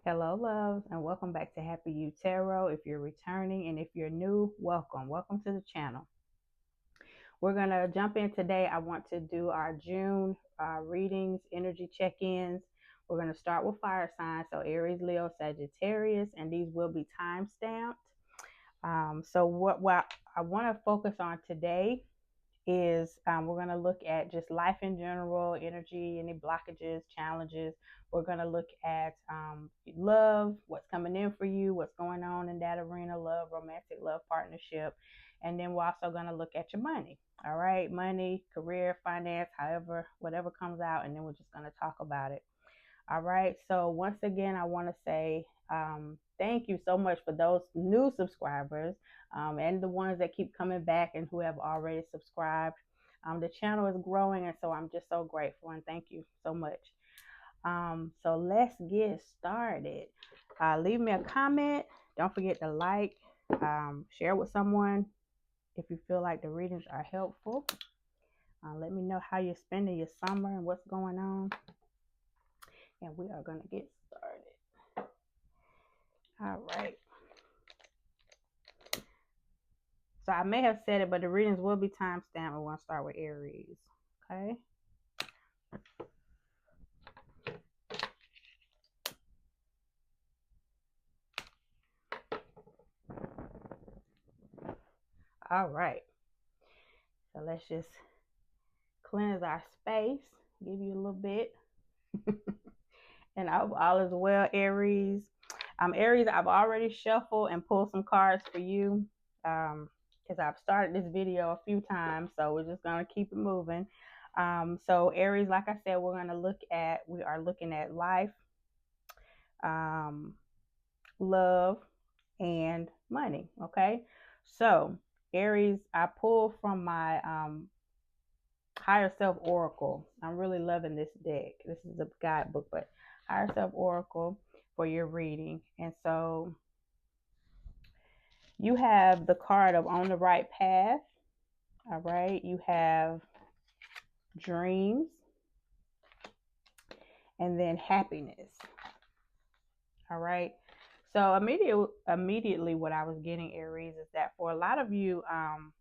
Hello, loves, and welcome back to Happy You Tarot. If you're returning and if you're new, welcome. Welcome to the channel. We're going to jump in today. I want to do our June readings, energy check ins. We're going to start with fire signs. So, Aries, Leo, Sagittarius, and these will be time stamped. What I want to focus on today is we're going to look at just life in general, energy, any blockages, challenges. We're going to look at love, what's coming in for you, what's going on in that arena, love, romantic love, partnership. And then we're also going to look at your money. All right, money, career, finance, however, whatever comes out. And then we're just going to talk about it. All right. So once again, I want to say thank you so much for those new subscribers and the ones that keep coming back and who have already subscribed. The channel is growing, and so I'm just so grateful and thank you so much. So let's get started. Leave me a comment. Don't forget to like, share with someone if you feel like the readings are helpful. Let me know how you're spending your summer and what's going on. And we are going to get started. All right. So I may have said it, but the readings will be time stamped. We want to start with Aries. Okay. All right. So let's just cleanse our space. Give you a little bit. And all is well, Aries. Aries, I've already shuffled and pulled some cards for you. Because I've started this video a few times, so we're just gonna keep it moving. So Aries, like I said, we are looking at life, um, love, and money. Okay. So Aries, I pulled from my higher self oracle. I'm really loving this deck. This is a guidebook, but higher self oracle for your reading. And so you have the card of on the right path. All right. You have dreams and then happiness. All right. So immediately what I was getting, Aries, is that for a lot of you, I'll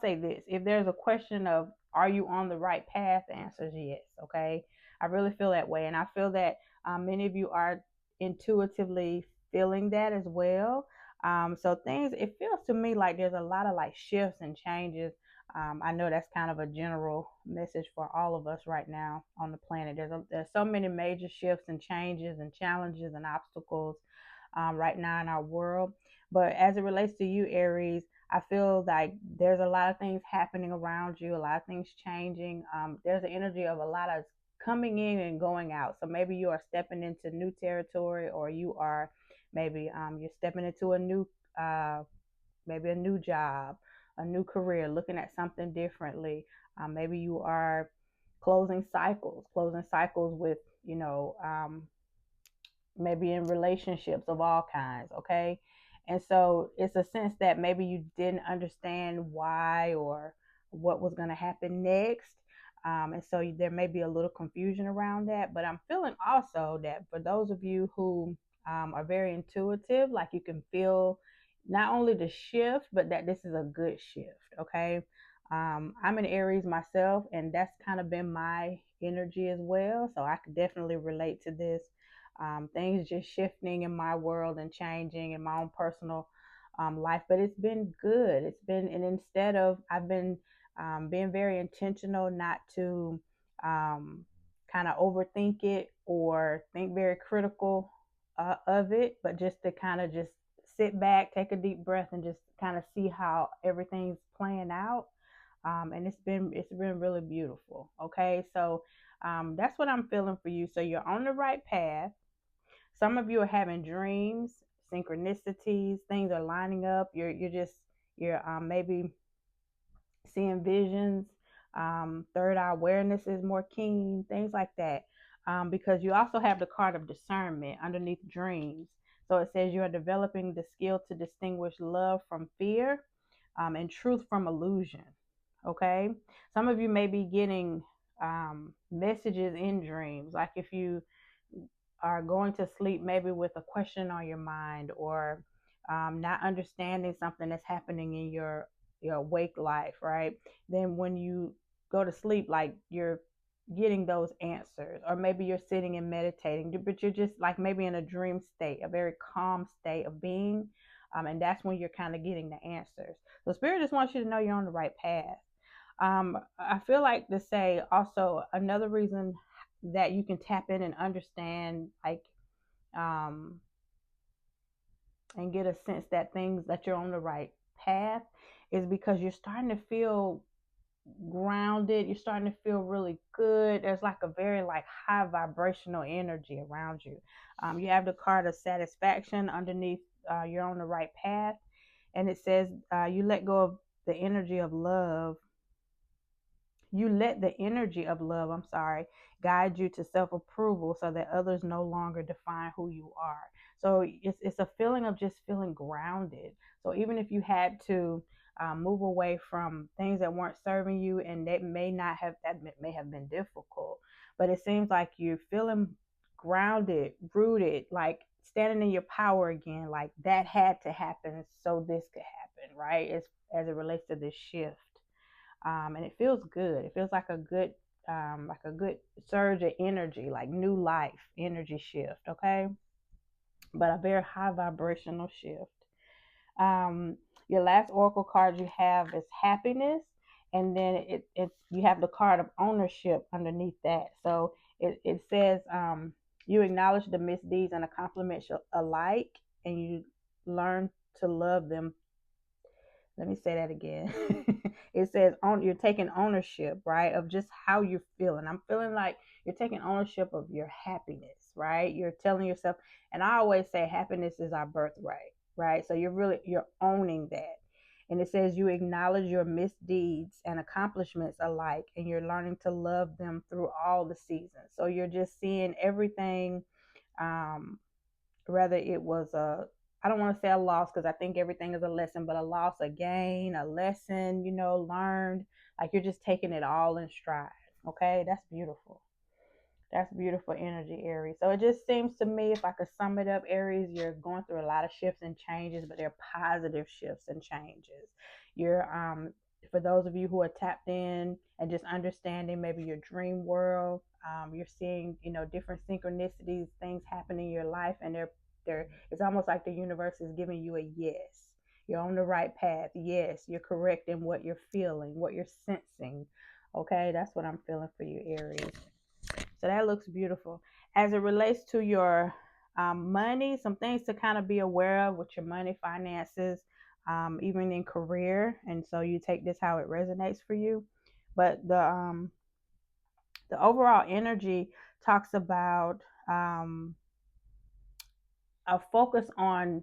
say this: if there's a question of are you on the right path, the answer is yes. Okay. I really feel that way. And I feel that many of you are intuitively feeling that as well. So it feels to me like there's a lot of like shifts and changes. I know that's kind of a general message for all of us right now on the planet. There's so many major shifts and changes and challenges and obstacles right now in our world. But as it relates to you, Aries, I feel like there's a lot of things happening around you, a lot of things changing. There's an energy of a lot of coming in and going out. So maybe you are stepping into new territory, or you are maybe you're stepping into maybe a new job, a new career, looking at something differently. Maybe you are closing cycles with, maybe in relationships of all kinds. Okay. And so it's a sense that maybe you didn't understand why or what was going to happen next. And so there may be a little confusion around that. But I'm feeling also that for those of you who are very intuitive, like you can feel not only the shift, but that this is a good shift. Okay. I'm an Aries myself, and that's kind of been my energy as well. So I could definitely relate to this. Things just shifting in my world and changing in my own personal life, but it's been good. And instead of, I've been being very intentional not to kind of overthink it or think very critical of it, but just to kind of just sit back, take a deep breath, and just kind of see how everything's playing out. And it's been really beautiful. Okay, so that's what I'm feeling for you. So you're on the right path. Some of you are having dreams, synchronicities, things are lining up. You're maybe seeing visions. Third eye awareness is more keen, things like that. Because you also have the card of discernment underneath dreams. So it says you are developing the skill to distinguish love from fear, and truth from illusion. Okay. Some of you may be getting messages in dreams. Like if you are going to sleep maybe with a question on your mind, or not understanding something that's happening in your awake life, right? Then when you go to sleep, like you're getting those answers, or maybe you're sitting and meditating, but you're just like maybe in a dream state, a very calm state of being, and that's when you're kind of getting the answers. So spirit just wants you to know you're on the right path. I feel like to say also another reason that you can tap in and understand, like, um, and get a sense that things that you're on the right path, is because you're starting to feel grounded. You're starting to feel really good. There's like a very like high vibrational energy around you. You have the card of satisfaction underneath. You're on the right path, and it says you let go of the energy of love you let the energy of love, I'm sorry, guide you to self approval so that others no longer define who you are. So it's a feeling of just feeling grounded. So even if you had to move away from things that weren't serving you, and that may have been difficult, but it seems like you're feeling grounded, rooted, like standing in your power again. Like that had to happen so this could happen, right? As it relates to this shift, and it feels good. It feels like a good surge of energy, like new life energy shift. Okay, but a very high vibrational shift. Um, your last oracle card you have is happiness, and then it you have the card of ownership underneath that. So it says you acknowledge the misdeeds and accomplishments alike, and you learn to love them. Let me say that again. It says you're taking ownership, right, of just how you're feeling. I'm feeling like you're taking ownership of your happiness, right? You're telling yourself, and I always say happiness is our birthright, right? So you're owning that. And it says you acknowledge your misdeeds and accomplishments alike, and you're learning to love them through all the seasons. So you're just seeing everything, um, whether it was I don't want to say a loss, because I think everything is a lesson, but a loss, a gain, a lesson, learned. Like you're just taking it all in stride. Okay, that's beautiful. That's beautiful energy, Aries. So it just seems to me, if I could sum it up, Aries, you're going through a lot of shifts and changes, but they're positive shifts and changes. You're For those of you who are tapped in and just understanding maybe your dream world, you're seeing, different synchronicities, things happen in your life, and they're it's almost like the universe is giving you a yes. You're on the right path. Yes, you're correct in what you're feeling, what you're sensing. Okay, that's what I'm feeling for you, Aries. So that looks beautiful. As it relates to your money, some things to kind of be aware of with your money, finances, even in career. And so you take this how it resonates for you. But the overall energy talks about a focus on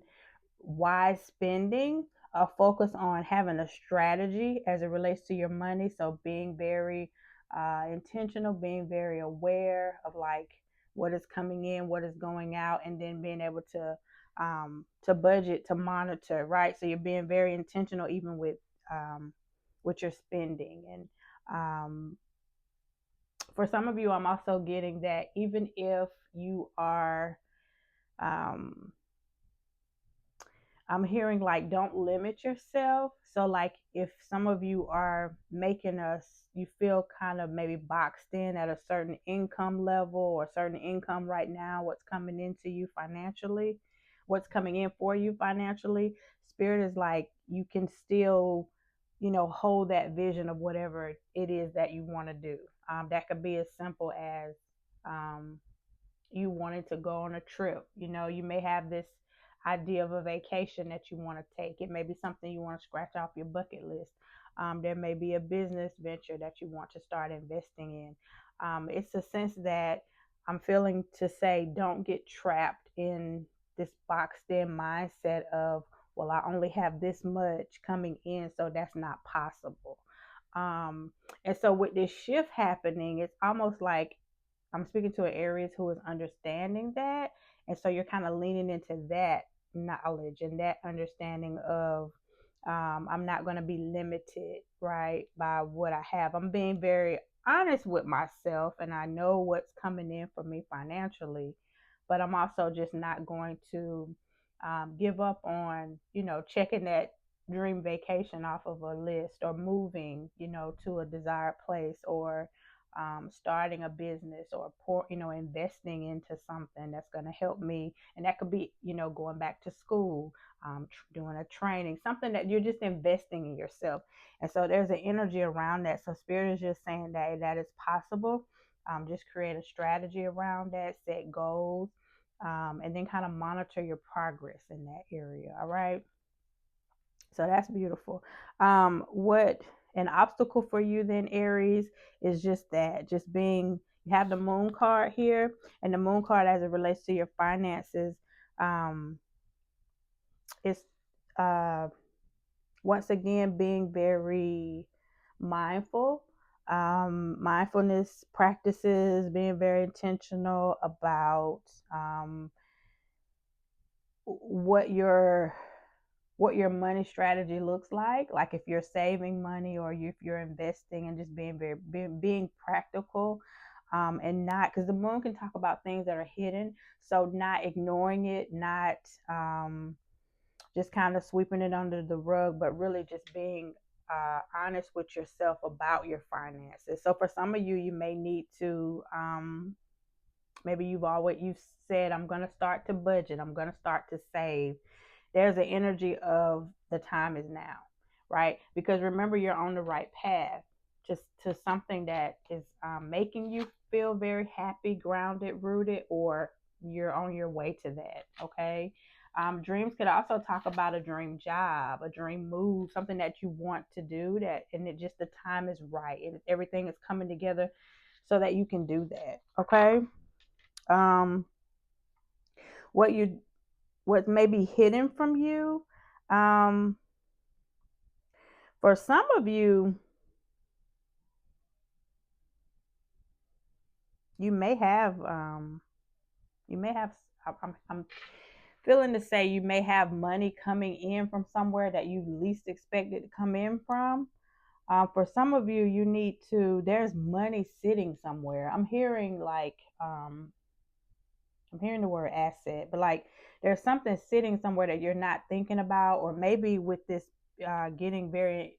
wise spending, a focus on having a strategy as it relates to your money. So being very intentional, being very aware of like what is coming in, what is going out, and then being able to budget, to monitor, right? So you're being very intentional even with your spending. And for some of you, I'm also getting that even if you are um, I'm hearing like don't limit yourself. So like if some of you are you feel kind of maybe boxed in at a certain income level or certain income right now, what's coming into you financially, what's coming in for you financially, spirit is like you can still, hold that vision of whatever it is that you want to do. That could be as simple as um, you wanted to go on a trip. You may have this idea of a vacation that you want to take. It may be something you want to scratch off your bucket list. There may be a business venture that you want to start investing in. It's a sense that I'm feeling to say don't get trapped in this boxed in mindset of, well, I only have this much coming in, so that's not possible. Um, and so with this shift happening, it's almost like I'm speaking to an Aries who is understanding that. And so you're kind of leaning into that knowledge and that understanding of I'm not going to be limited, right, by what I have. I'm being very honest with myself, and I know what's coming in for me financially. but I'm also just not going to give up on, checking that dream vacation off of a list, or moving, to a desired place, or starting a business, or investing into something that's going to help me. And that could be, going back to school, doing a training, something that you're just investing in yourself. And so there's an energy around that. So Spirit is just saying that is possible. Just create a strategy around that, set goals, and then kind of monitor your progress in that area. All right. So that's beautiful. What an obstacle for you then, Aries, is just being, you have the moon card here, and the moon card as it relates to your finances, it's uh, once again being very mindful, mindfulness practices, being very intentional about what your money strategy looks like if you're saving money, or if you're investing, and just being practical, and not, because the moon can talk about things that are hidden, so not ignoring it, not just kind of sweeping it under the rug, but really just being honest with yourself about your finances. So for some of you, you may need to maybe you've said, I'm going to start to budget, I'm going to start to save. There's an energy of the time is now, right? Because remember, you're on the right path, just to something that is making you feel very happy, grounded, rooted, or you're on your way to that. Okay. Dreams could also talk about a dream job, a dream move, something that you want to do, and it just, the time is right, and everything is coming together so that you can do that. Okay. Um, what you what may be hidden from you. Um, for some of you, you may have, I'm feeling to say you may have money coming in from somewhere that you least expected to come in from. For some of you, there's money sitting somewhere. I'm hearing the word asset, but like there's something sitting somewhere that you're not thinking about, or maybe with this getting very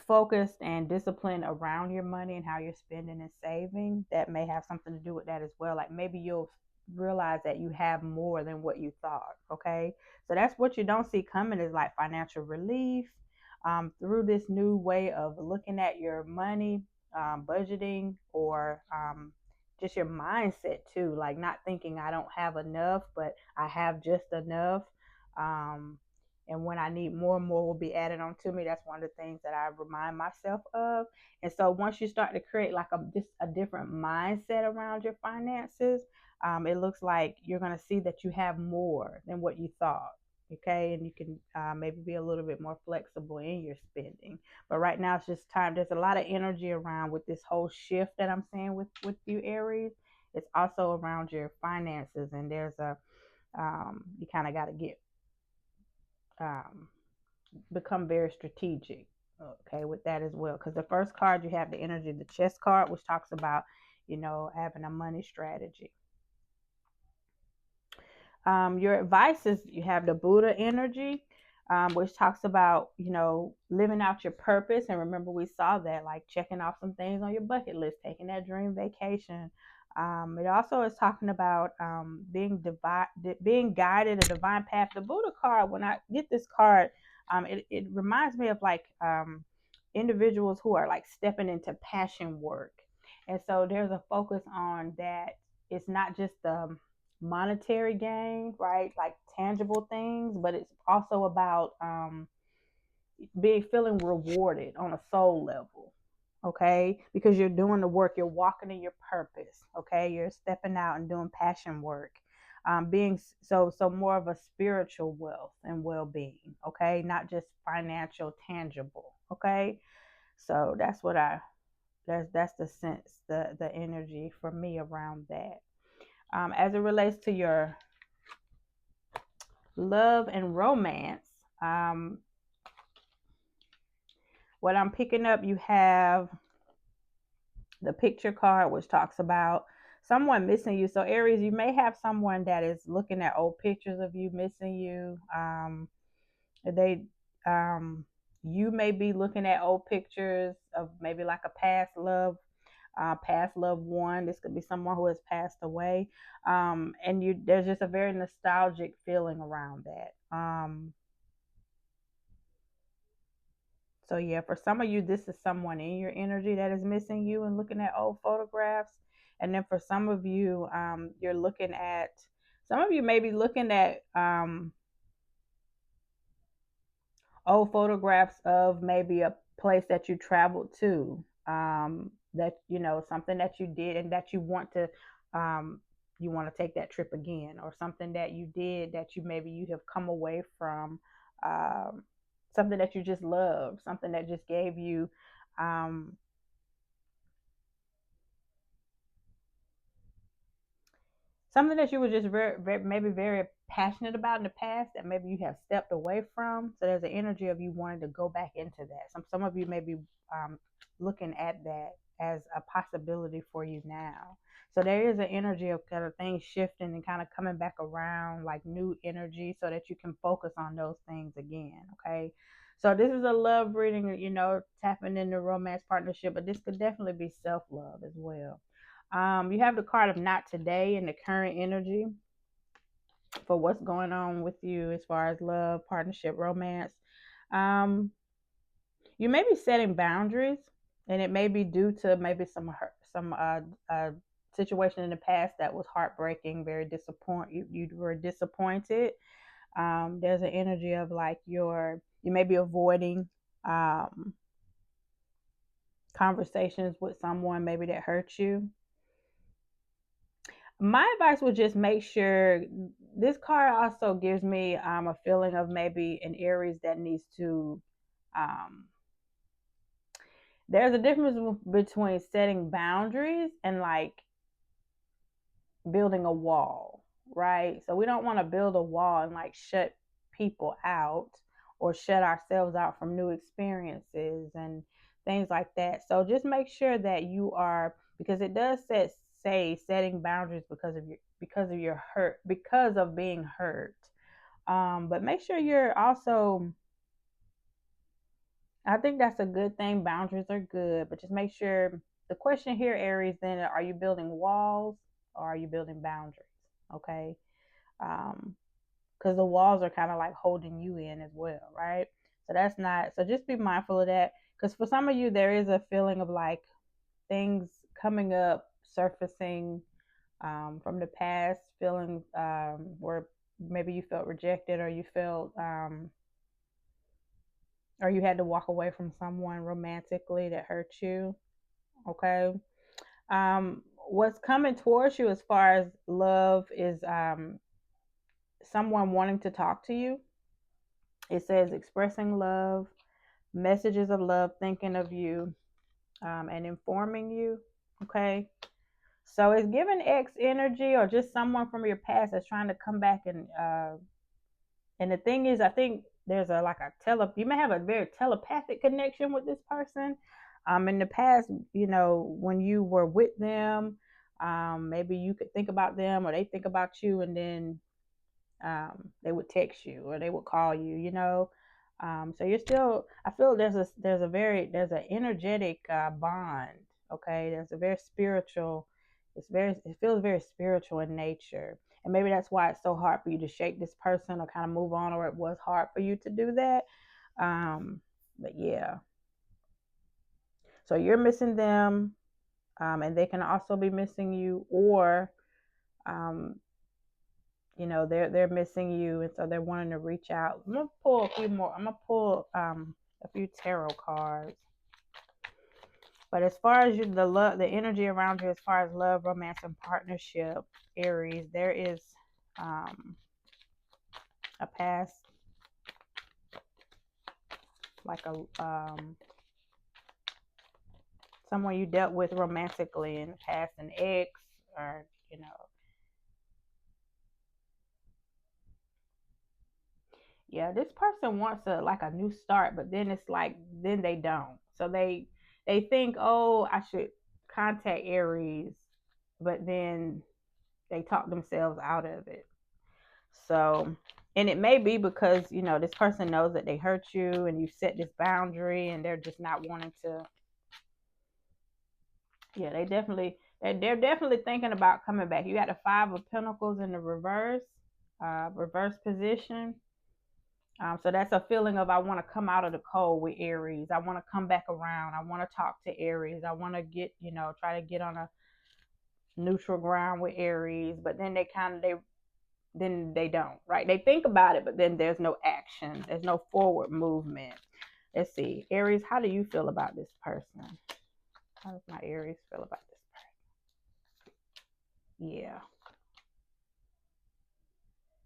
focused and disciplined around your money and how you're spending and saving, that may have something to do with that as well. Like maybe you'll realize that you have more than what you thought. Okay. So that's what you don't see coming, is like financial relief through this new way of looking at your money, budgeting, or just your mindset too. Like not thinking I don't have enough, but I have just enough. Um, and when I need more and more will be added on to me. That's one of the things that I remind myself of. And so once you start to create like just a different mindset around your finances, it looks like you're going to see that you have more than what you thought. Okay, and you can maybe be a little bit more flexible in your spending. But right now it's just time. There's a lot of energy around with this whole shift that I'm seeing with you, Aries. It's also around your finances, and there's a you kind of got to get um, become very strategic, okay, with that as well. Because the first card, you have the energy of the chess card, which talks about, having a money strategy. Your advice is, you have the Buddha energy, which talks about, living out your purpose. And remember, we saw that, like checking off some things on your bucket list, taking that dream vacation. It also is talking about being guided a divine path. The Buddha card, when I get this card, it reminds me of like individuals who are like stepping into passion work. And so there's a focus on that. It's not just the monetary gain, right? Like tangible things, but it's also about feeling rewarded on a soul level. Okay, because you're doing the work, you're walking in your purpose. Okay, you're stepping out and doing passion work, being so more of a spiritual wealth and well-being. Okay, not just financial, tangible. Okay, so that's the sense, the energy for me around that. As it relates to your love and romance, um, what I'm picking up, you have the picture card, which talks about someone missing you. So Aries, you may have someone that is looking at old pictures of you missing you. They you may be looking at old pictures of maybe like a past loved one. This could be someone who has passed away. And you there's just a very nostalgic feeling around that. So yeah, for some of you, this is someone in your energy that is missing you and looking at old photographs. And then for some of you, you're looking at some of you may be looking at old photographs of maybe a place that you traveled to, that something that you did and that um, you want to take that trip again, or something that you did that you have come away from, um, something that you just loved, something that just gave you um, something that you were just maybe very passionate about in the past that maybe you have stepped away from. So there's an energy of you wanting to go back into that. Some of you may be looking at that as a possibility for you now. So there is an energy of kind of things shifting and kind of coming back around, like new energy, so that you can focus on those things again. Okay. So this is a love reading, tapping into romance partnership, but this could definitely be self love as well. You have the card of not today and the current energy for what's going on with you as far as love, partnership, romance. Um, you may be setting boundaries, and it may be due to maybe some situation in the past that was heartbreaking, very disappoint. You were disappointed. There's an energy of like you may be avoiding um, conversations with someone maybe that hurt you. My advice would just make sure this card also gives me a feeling of maybe an Aries that needs to. Um, there's a difference between setting boundaries and like building a wall, right? So we don't want to build a wall and like shut people out or shut ourselves out from new experiences and things like that. So just make sure that you are, because it does say setting boundaries because of your hurt, because of being hurt. But make sure you're also, I think that's a good thing. Boundaries are good, but just make sure the question here, Aries, then are you building walls or are you building boundaries? Okay. Because the walls are kind of like holding you in as well, right? So that's not, so just be mindful of that. Because for some of you, there is a feeling of like things coming up, surfacing from the past, feeling where maybe you felt rejected or you felt or you had to walk away from someone romantically that hurt you. Okay. What's coming towards you as far as love is someone wanting to talk to you. It says expressing love, messages of love, thinking of you, and informing you. Okay. So it's giving X energy or just someone from your past that's trying to come back and the thing is, I think there's a like a you may have a very telepathic connection with this person. In the past, when you were with them, maybe you could think about them or they think about you, and then they would text you or they would call you. So you're still. I feel there's an energetic bond. Okay, there's a very spiritual. It feels very spiritual in nature, and maybe that's why it's so hard for you to shake this person or kind of move on, or it was hard for you to do that. But yeah, so you're missing them, and they can also be missing you, or um, they're missing you, and so they're wanting to reach out. I'm gonna pull a few more. I'm gonna pull a few tarot cards. But as far as the energy around you, as far as love, romance, and partnership, Aries, there is a past, like a someone you dealt with romantically in the past, an ex, or yeah, this person wants a new start, but then it's like then they don't. So they think, oh, I should contact Aries but then they talk themselves out of it. So, and it may be because, this person knows that they hurt you and you set this boundary and they're just not wanting to. Yeah, they're definitely thinking about coming back. You got the Five of Pentacles in the reverse position. So that's a feeling of, I want to come out of the cold with Aries. I want to come back around. I want to talk to Aries. I want to get, try to get on a neutral ground with Aries. But then then they don't, right? They think about it, but then there's no action. There's no forward movement. Let's see. Aries, how do you feel about this person? How does my Aries feel about this person? Yeah.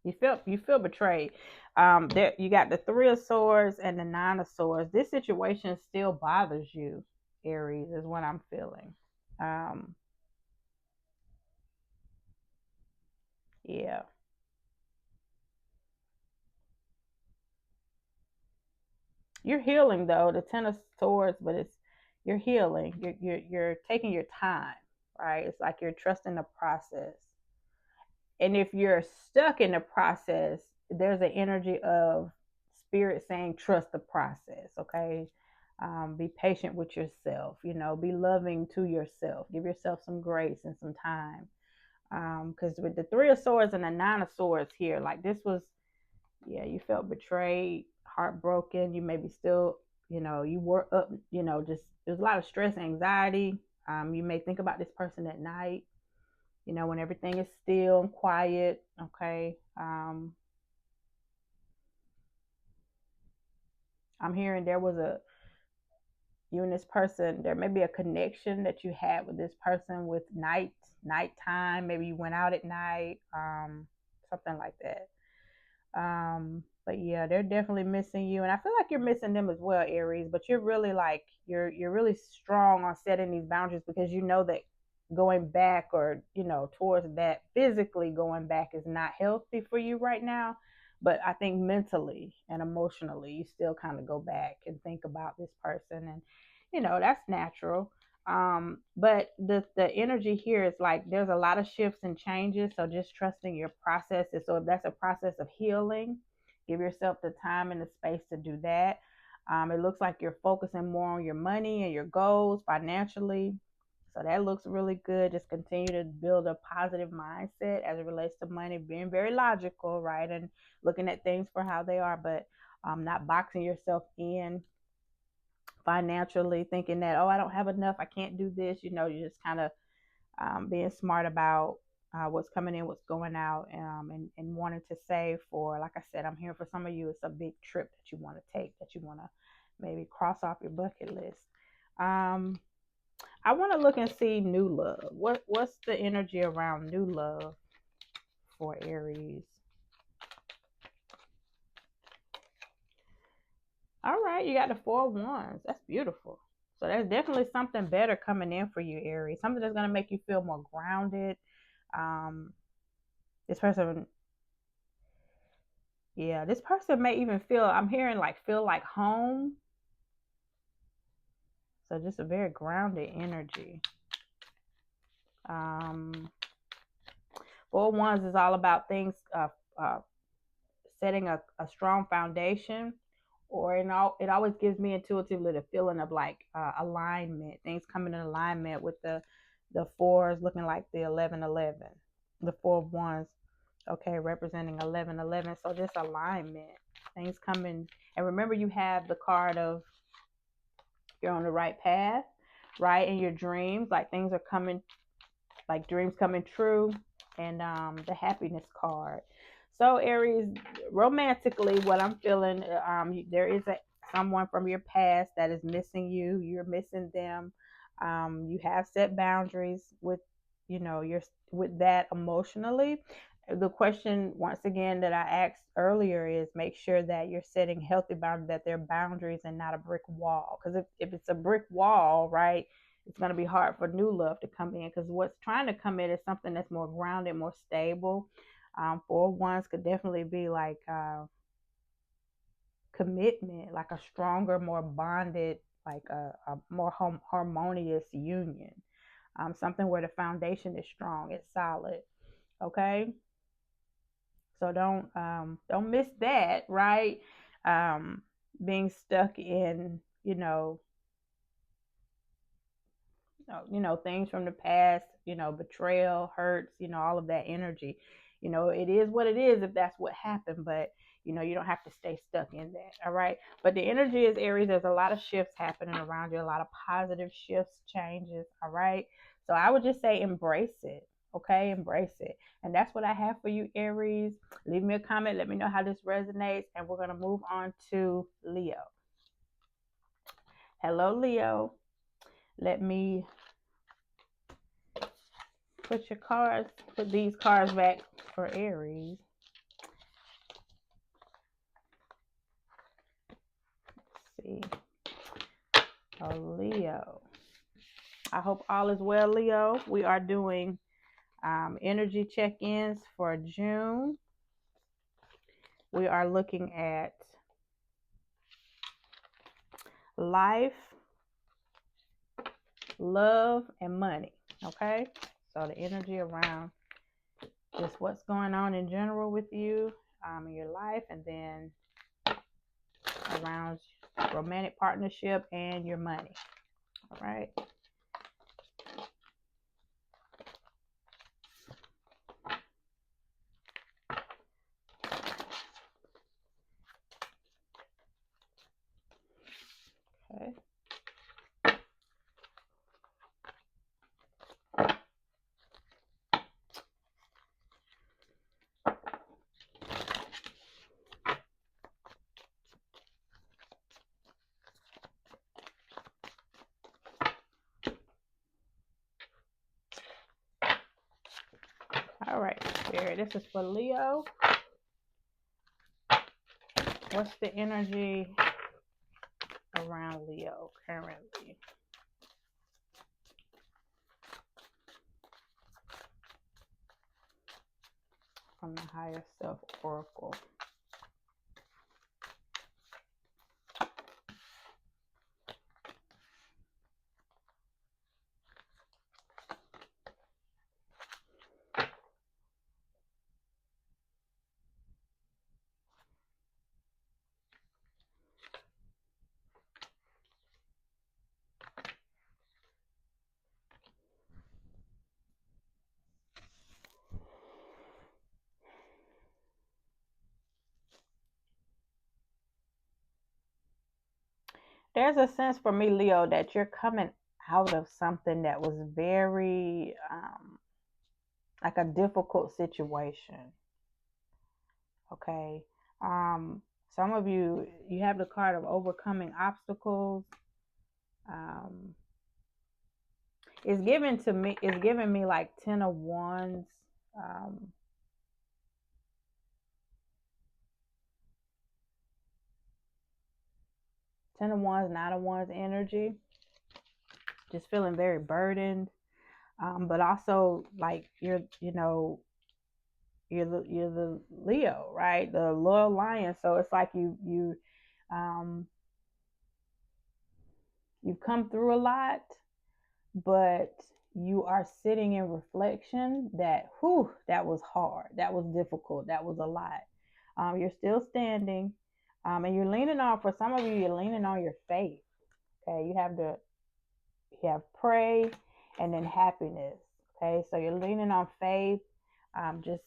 You feel betrayed. There you got the Three of Swords and the Nine of Swords. This situation still bothers you, Aries, is what I'm feeling. Um, yeah. You're healing though, the Ten of Swords, but you're healing. You're taking your time, right? It's like you're trusting the process. And if you're stuck in the process, there's an energy of spirit saying, trust the process, okay? Be patient with yourself, be loving to yourself. Give yourself some grace and some time. Because with the Three of Swords and the Nine of Swords here, like this was, yeah, you felt betrayed, heartbroken. You maybe still, you were up, just there's a lot of stress, anxiety. You may think about this person at night, when everything is still and quiet. Okay. I'm hearing there was you and this person, there may be a connection that you had with this person with nighttime. Maybe you went out at night, something like that. But yeah, they're definitely missing you, and I feel like you're missing them as well, Aries. But you're really like you're really strong on setting these boundaries because you know that going back, or towards that, physically going back, is not healthy for you right now. But I think mentally and emotionally, you still kind of go back and think about this person, and that's natural. But the energy here is like there's a lot of shifts and changes, so just trusting your processes. So if that's a process of healing, give yourself the time and the space to do that. It looks like you're focusing more on your money and your goals financially, so that looks really good. Just continue to build a positive mindset as it relates to money, being very logical, right, and looking at things for how they are, but not boxing yourself in financially, thinking that, oh, I don't have enough, I can't do this. You're just kind of being smart about what's coming in, what's going out, and wanting to save for, like I said, I'm here for some of you, it's a big trip that you want to take, that you want to maybe cross off your bucket list. I want to look and see new love. What's the energy around new love for Aries? All right, you got the Four of Wands. That's beautiful. So there's definitely something better coming in for you, Aries. Something that's going to make you feel more grounded. Um, this person, yeah, this person may even feel, I'm hearing like feel like home. So just a very grounded energy. Um, Four of Wands is all about things, setting a strong foundation, or it always gives me intuitively the feeling of like alignment, things coming in alignment with the fours looking like the 1111, the Four of Wands, okay, representing 1111. So just alignment, things coming. And remember, you have the card of you're on the right path, right, in your dreams, like things are coming, like dreams coming true, and the happiness card. So Aries, romantically, what I'm feeling, there is someone from your past that is missing you. You're missing them. You have set boundaries with, you're with that emotionally. The question, once again, that I asked earlier is make sure that you're setting healthy boundaries, that they're boundaries and not a brick wall. Because if it's a brick wall, right, it's going to be hard for new love to come in, because what's trying to come in is something that's more grounded, more stable. Four Wands could definitely be like commitment, like a stronger, more bonded, like a more harmonious union. something where the foundation is strong, it's solid. Okay, so don't miss that, right? Um, being stuck in, things from the past, betrayal, hurts, all of that energy. It is what it is if that's what happened, but you don't have to stay stuck in that. All right. But the energy is Aries. There's a lot of shifts happening around you, a lot of positive shifts, changes. All right. So I would just say embrace it. Okay, embrace it. And that's what I have for you, Aries. Leave me a comment. Let me know how this resonates. And we're going to move on to Leo. Hello, Leo. Let me put these cards back for Aries. Let's see. Oh, Leo. I hope all is well, Leo. We are doing energy check-ins for June. We are looking at life, love, and money. Okay? So the energy around just what's going on in general with you in your life, and then around romantic partnership and your money. All right. Okay. All right, Spirit. This is for Leo. What's the energy around Leo currently? From the Higher Self Oracle. There's a sense for me, Leo, that you're coming out of something that was very like a difficult situation. Okay. Some of you have the card of overcoming obstacles. Um, it's giving me like 10 of Wands. Um, 10 of Wands, 9 of Wands energy. Just feeling very burdened. But also like you're the Leo, right? The loyal lion. So it's like um you've come through a lot, but you are sitting in reflection that that was hard, that was difficult, that was a lot. You're still standing, and you're leaning on, for some of you, you're leaning on your faith. Okay, you have pray and then happiness. Okay, so you're leaning on faith. Just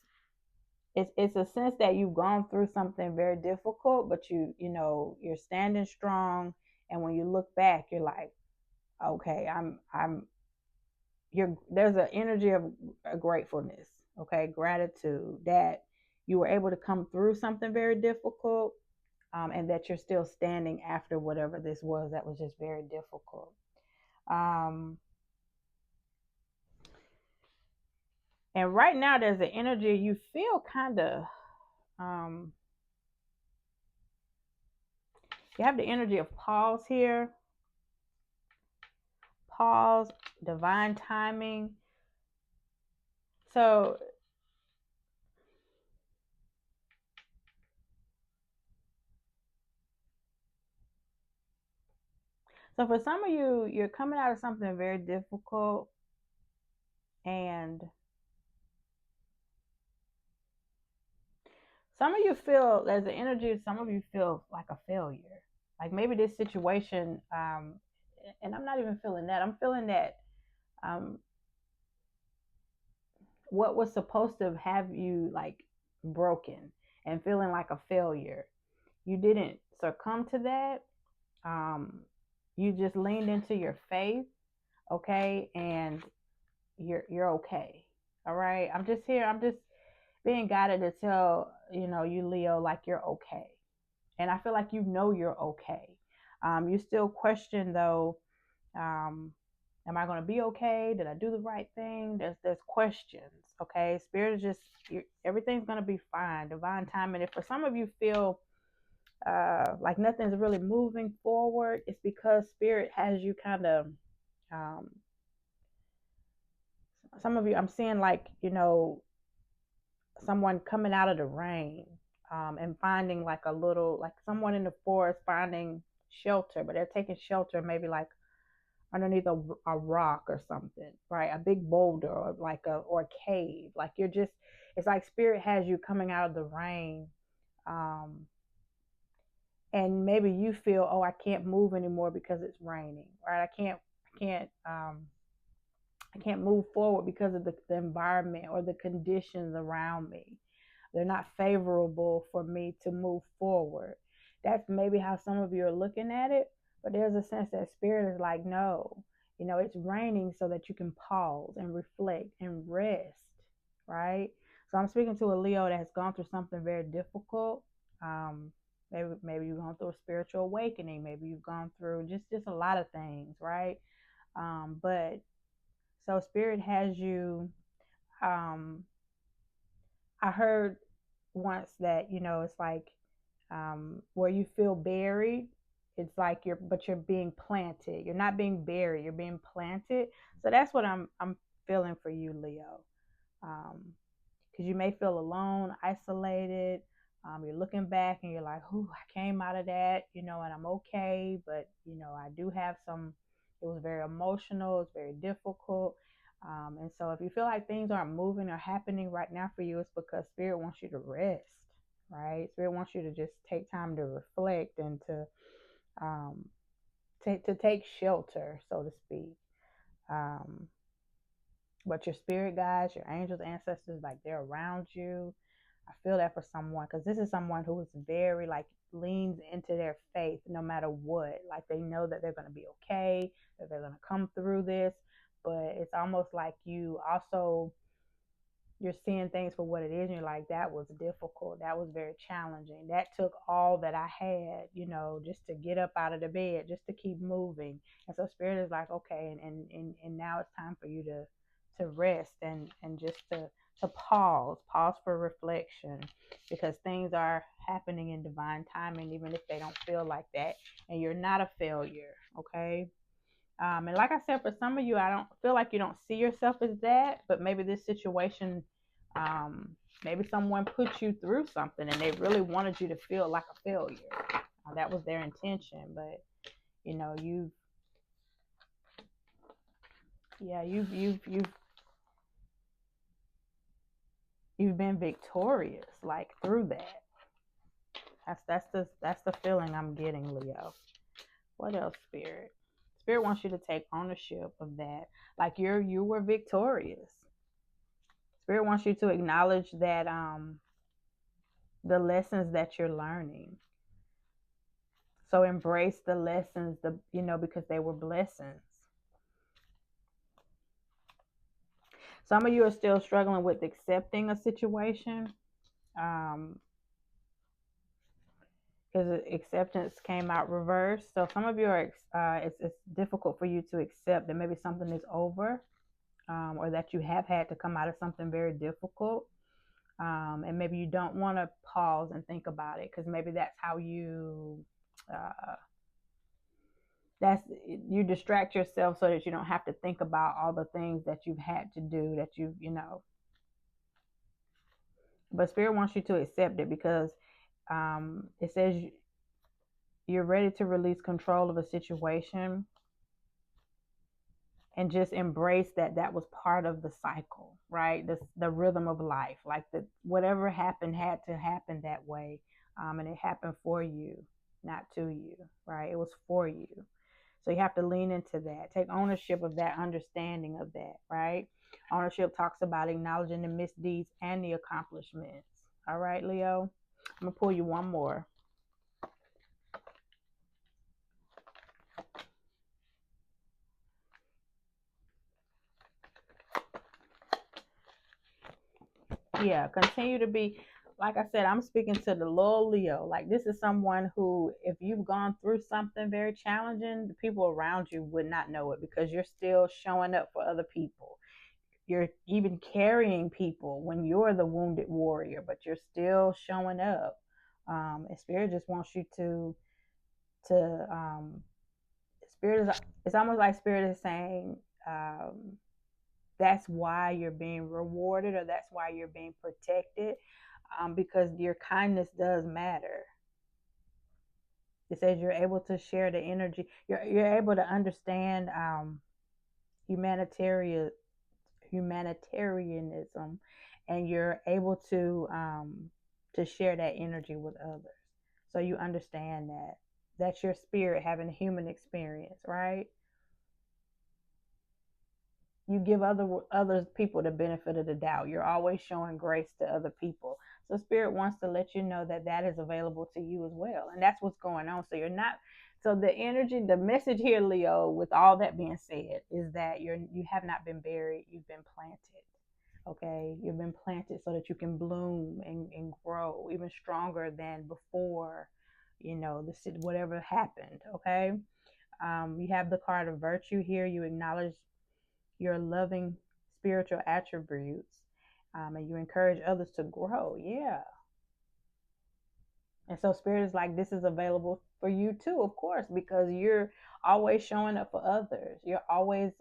it's a sense that you've gone through something very difficult, but you're standing strong. And when you look back, you're like, okay, there's an energy of gratefulness, okay, gratitude that you were able to come through something very difficult, and that you're still standing after whatever this was that was just very difficult. And right now there's an energy you feel kind of you have the energy of pause here. Pause, divine timing. So for some of you, you're coming out of something very difficult, And some of you feel, there's an energy, some of you feel like a failure. Like maybe this situation, and I'm not even feeling that. I'm feeling that um, what was supposed to have you like broken and feeling like a failure, you didn't succumb to that. Um, you just leaned into your faith, okay, and you're okay. All right. I'm just here. I'm just being guided to tell you, Leo, like you're okay, and I feel like you're okay. You still question though. Um, am I going to be okay? Did I do the right thing? There's questions. Okay, spirit is just everything's going to be fine. Divine timing. If for some of you feel like nothing's really moving forward, it's because spirit has you kind of um, some of you, I'm seeing like someone coming out of the rain, and finding like a little, like someone in the forest finding shelter, but they're taking shelter maybe like underneath a rock or something, right? A big boulder or like a cave. Like you're just, it's like spirit has you coming out of the rain, um, and maybe you feel, oh, I can't move anymore because it's raining, right? I can't move forward because of the environment or the conditions around me. They're not favorable for me to move forward. That's maybe how some of you are looking at it, but there's a sense that spirit is like, no, it's raining so that you can pause and reflect and rest, right? So I'm speaking to a Leo that has gone through something very difficult. Um, maybe you've gone through a spiritual awakening. Maybe you've gone through just a lot of things, right? But so spirit has you. Um, I heard once that it's like where you feel buried. It's like you're being planted. You're not being buried. You're being planted. So that's what I'm feeling for you, Leo. Because you may feel alone, isolated. You're looking back and you're like, "Ooh, I came out of that, and I'm okay." But I do have some. It was very emotional. It's very difficult. And so, if you feel like things aren't moving or happening right now for you, it's because Spirit wants you to rest, right? Spirit wants you to just take time to reflect and to um, take shelter, so to speak. Um, but your spirit guides, your angels, ancestors, like they're around you. I feel that for someone because this is someone who is very like leans into their faith no matter what. Like they know that they're going to be okay, that they're going to come through this. But it's almost like you're seeing things for what it is, and you're like, that was difficult, that was very challenging, that took all that I had, just to get up out of the bed, just to keep moving. And so spirit is like, okay, and now it's time for you to rest and just to pause for reflection, because things are happening in divine timing even if they don't feel like that, and you're not a failure, okay? And like I said, for some of you, I don't feel like you don't see yourself as that, but maybe this situation, um, maybe someone put you through something and they really wanted you to feel like a failure. That was their intention, but you know, you've been victorious, like through that. That's the feeling I'm getting, Leo. What else, Spirit? Spirit wants you to take ownership of that. Like you were victorious. Spirit wants you to acknowledge that the lessons that you're learning. So embrace the lessons, because they were blessings. Some of you are still struggling with accepting a situation. Because acceptance came out reversed. So some of you are, it's difficult for you to accept that maybe something is over, or that you have had to come out of something very difficult. And maybe you don't want to pause and think about it because maybe that's how you distract yourself so that you don't have to think about all the things that you've had to do, that but spirit wants you to accept it because it says you're ready to release control of a situation, and just embrace that that was part of the cycle, right? The rhythm of life, like the whatever happened had to happen that way, and it happened for you, not to you, right? It was for you. So you have to lean into that, take ownership of that, understanding of that, right? Ownership talks about acknowledging the misdeeds and the accomplishments. All right, Leo, I'm gonna pull you one more. Yeah, continue to be, like I said, I'm speaking to the loyal Leo. Like, this is someone who, if you've gone through something very challenging, the people around you would not know it because you're still showing up for other people. You're even carrying people when you're the wounded warrior, but you're still showing up. And Spirit just wants you to Spirit is, it's almost like Spirit is saying, um, that's why you're being rewarded, or that's why you're being protected, because your kindness does matter. It says you're able to share the energy. You're able to understand humanitarian humanitarianism, and you're able to share that energy with others. So you understand that that's your spirit having a human experience, right? You give other people the benefit of the doubt. You're always showing grace to other people. So Spirit wants to let you know that that is available to you as well, and that's what's going on. So you're not. So the energy, the message here, Leo, with all that being said, is that you have not been buried. You've been planted. Okay, you've been planted so that you can bloom and grow even stronger than before. You know, whatever happened. Okay, you have the card of virtue here. You acknowledge your loving spiritual attributes, and you encourage others to grow. Yeah. And so Spirit is like, this is available for you too, of course, because you're always showing up for others. You're always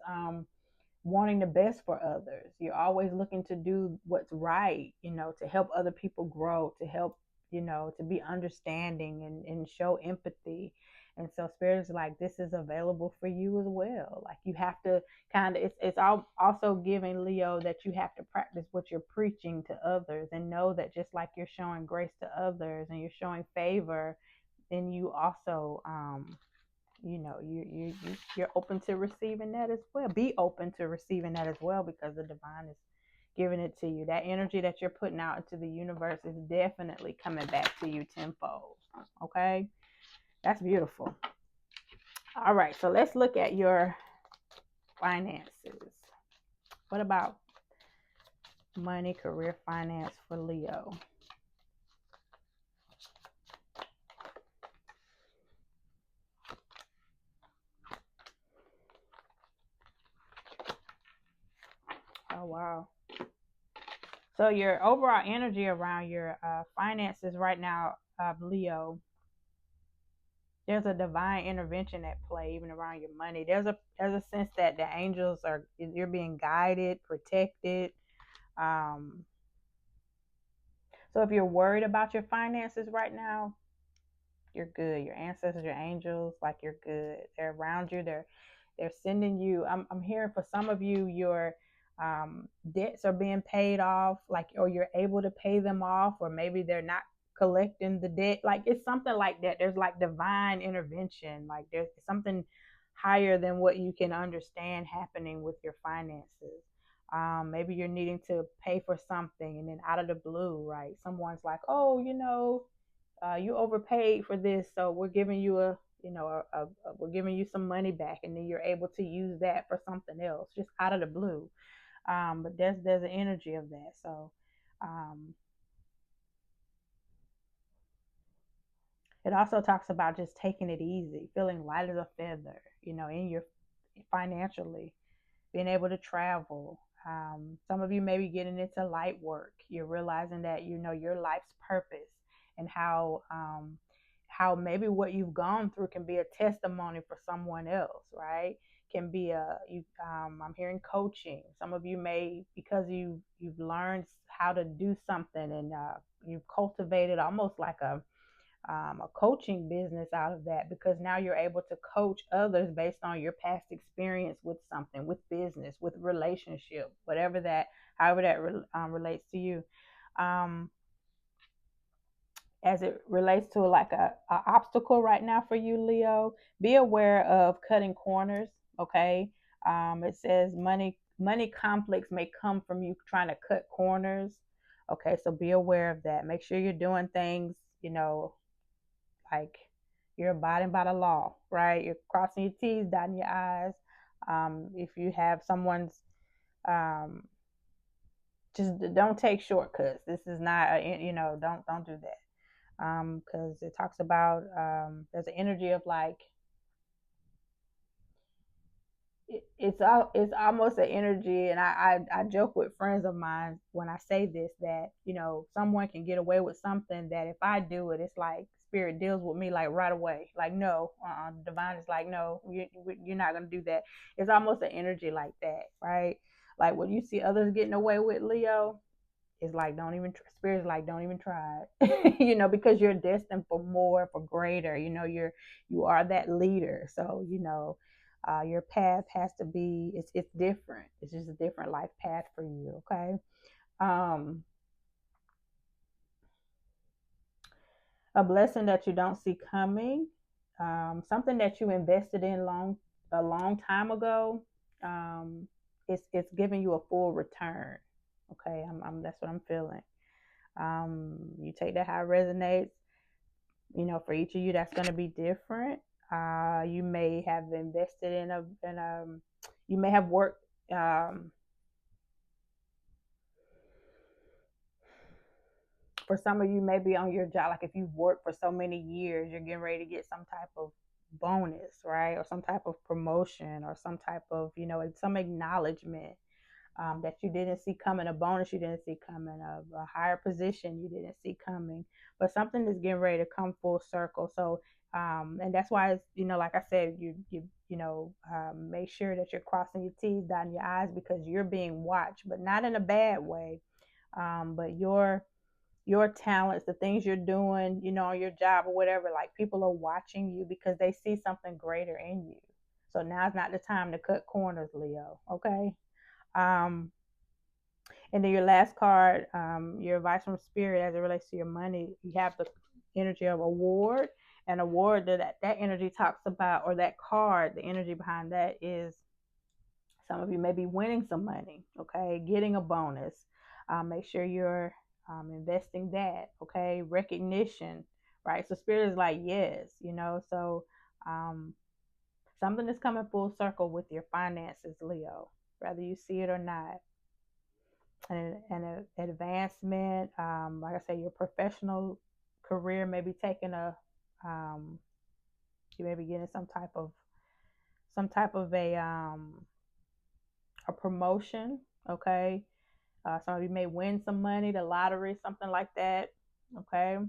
wanting the best for others. You're always looking to do what's right, to help other people grow, to help, to be understanding and show empathy. And so Spirit is like, this is available for you as well. Like, you have to kind of, it's also giving Leo that you have to practice what you're preaching to others, and know that just like you're showing grace to others and you're showing favor, then you also, you're open to receiving that as well. Be open to receiving that as well, because the divine is giving it to you. That energy that you're putting out into the universe is definitely coming back to you tenfold. Okay, that's beautiful. All right, so let's look at your finances. What about money, career, finance for Leo? Oh, wow. So your overall energy around your finances right now, Leo, there's a divine intervention at play even around your money. There's a sense that the angels you're being guided, protected. Um, so if you're worried about your finances right now, you're good. Your ancestors, your angels, like, you're good. They're around you. They're sending you. I'm hearing for some of you, your debts are being paid off, like, or you're able to pay them off, or maybe they're not collecting the debt. Like, it's something like that. There's like divine intervention. Like, there's something higher than what you can understand happening with your finances. Maybe you're needing to pay for something, and then out of the blue, right? Someone's like, oh, you overpaid for this, so we're giving you we're giving you some money back, and then you're able to use that for something else, just out of the blue. But there's an energy of that. So um, it also talks about just taking it easy, feeling light as a feather, in your financially, being able to travel. Some of you may be getting into light work. You're realizing that your life's purpose, and how maybe what you've gone through can be a testimony for someone else, right? Can be I'm hearing coaching. Some of you may, because you've learned how to do something, and you've cultivated almost like a coaching business out of that, because now you're able to coach others based on your past experience with something, with business, with relationship, whatever that, however that relates to you. Um, as it relates to like a obstacle right now for you, Leo, be aware of cutting corners. Okay. It says money conflicts may come from you trying to cut corners. Okay, so be aware of that. Make sure you're doing things, like you're abiding by the law, right? You're crossing your T's, dotting your I's. If you have someone's, um, just don't take shortcuts. This is not, don't do that. Because it talks about, there's an energy of like, it's almost an energy, and I joke with friends of mine when I say this, that someone can get away with something that if I do it, it's like spirit deals with me like right away, like no, divine is like no, you're not gonna do that. It's almost an energy like that, right? Like when you see others getting away with, Leo, it's like don't even, spirit's like don't even try it. Because you're destined for more, for greater. You are that leader, so your path has to be, it's different. It's just a different life path for you. Okay. um a blessing that you don't see coming, something that you invested in a long time ago, it's giving you a full return. Okay, that's what I'm feeling. You take that how it resonates. For each of you, that's going to be different. You may have invested you may have worked. For some of you, maybe on your job, like if you've worked for so many years, you're getting ready to get some type of bonus, right? Or some type of promotion, or some type of, some acknowledgement, that you didn't see coming, a bonus you didn't see coming, a higher position you didn't see coming, but something is getting ready to come full circle. So, and that's why it's, like I said, make sure that you're crossing your T's, dotting your I's, because you're being watched, but not in a bad way. But your talents, the things you're doing, on your job or whatever, like people are watching you because they see something greater in you. So now's not the time to cut corners, Leo. Okay. Um, and then your last card, your advice from spirit as it relates to your money, you have the energy of award. And award, that energy talks about, or that card, the energy behind that is some of you may be winning some money, okay, getting a bonus. Make sure you're investing that, okay, recognition, right? So spirit is like, yes, so um, something is coming full circle with your finances, Leo, whether you see it or not. And advancement, like I say, your professional career may be taking you may be getting some type of a promotion, okay. Some of you may win some money, the lottery, something like that, okay.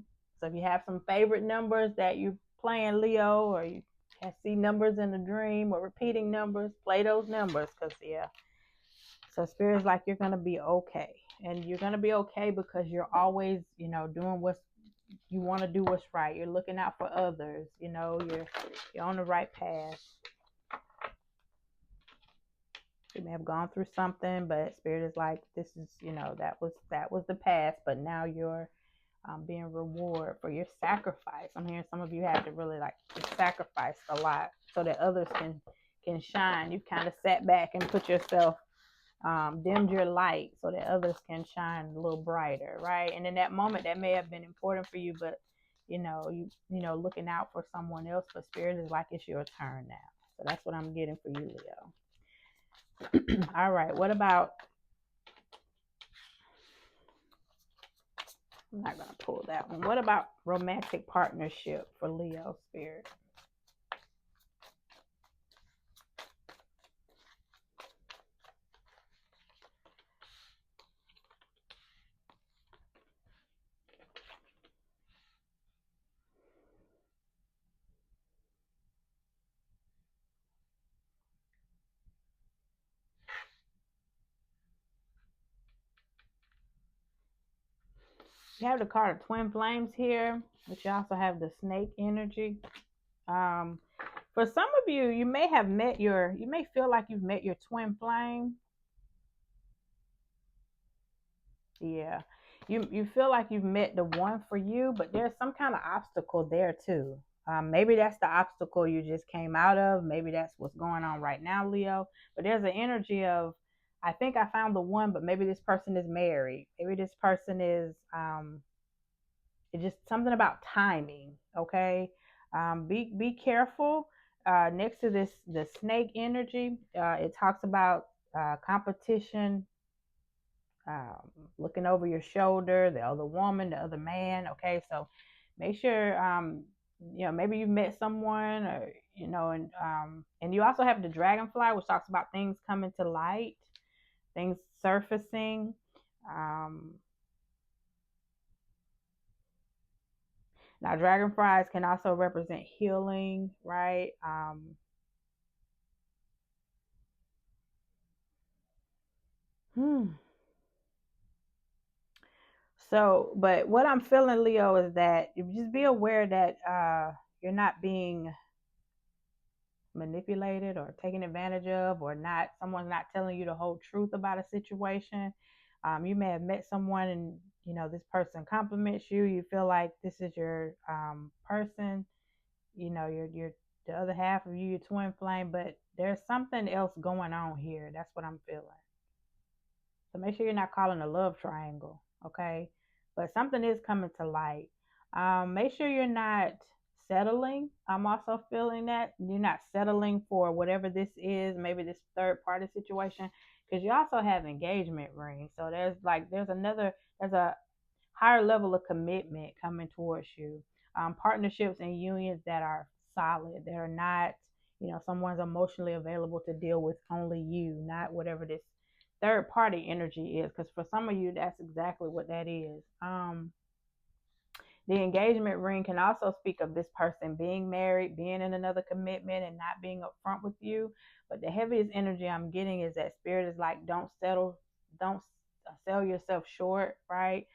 So if you have some favorite numbers that you playing, Leo, or you can see numbers in the dream or repeating numbers, play those numbers, because yeah. So spirit's like you're gonna be okay, and you're gonna be okay because you're always, doing what's you want to do, what's right. You're looking out for others. You're on the right path. You may have gone through something, but spirit is like, this is, that was the past, but now you're being rewarded for your sacrifice. I'm hearing some of you have to really like sacrifice a lot so that others can shine. You've kind of sat back and put yourself, dimmed your light so that others can shine a little brighter, right? And in that moment, that may have been important for you, but looking out for someone else. But spirit is like, it's your turn now. So that's what I'm getting for you, Leo. All right. What about? I'm not gonna pull that one. What about romantic partnership for Leo, spirit? You have the card of twin flames here, but you also have the snake energy. Um, for some of you, you may feel like you've met your twin flame. Yeah. You feel like you've met the one for you, but there's some kind of obstacle there too. Maybe that's the obstacle you just came out of. Maybe that's what's going on right now, Leo. But there's an energy of, I think I found the one, but maybe this person is married. Maybe this person is, it's just something about timing. Okay. Be careful. Next to this, the snake energy, it talks about competition, um, looking over your shoulder, the other woman, the other man. Okay, so make sure, maybe you met someone, or and you also have the dragonfly, which talks about things coming to light, things surfacing. Um, Now, dragonflies can also represent healing, right? Hmm. So, but what I'm feeling, Leo, is that you just be aware that you're not being manipulated or taken advantage of, or not, someone's not telling you the whole truth about a situation. You may have met someone, and this person compliments you. You feel like this is your person. You're the other half of you, your twin flame, but there's something else going on here. That's what I'm feeling. So make sure you're not calling a love triangle, okay? But something is coming to light. Make sure you're not settling. I'm also feeling that you're not settling for whatever this is, maybe this third party situation, because you also have engagement rings. So there's a higher level of commitment coming towards you. Partnerships and unions that are solid, that are not, someone's emotionally available to deal with only you, not whatever this third party energy is. Because for some of you, that's exactly what that is. The engagement ring can also speak of this person being married, being in another commitment, and not being upfront with you. But the heaviest energy I'm getting is that spirit is like, don't settle, don't sell yourself short, right?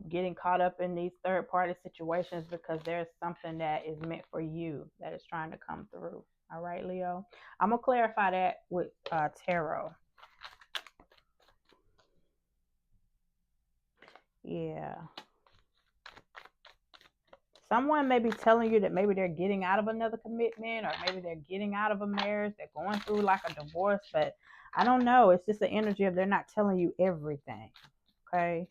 Getting caught up in these third party situations, because there's something that is meant for you that is trying to come through. All right, Leo. I'm going to clarify that with tarot. Yeah. Someone may be telling you that maybe they're getting out of another commitment, or maybe they're getting out of a marriage, they're going through like a divorce, but I don't know. It's just the energy of they're not telling you everything. Okay.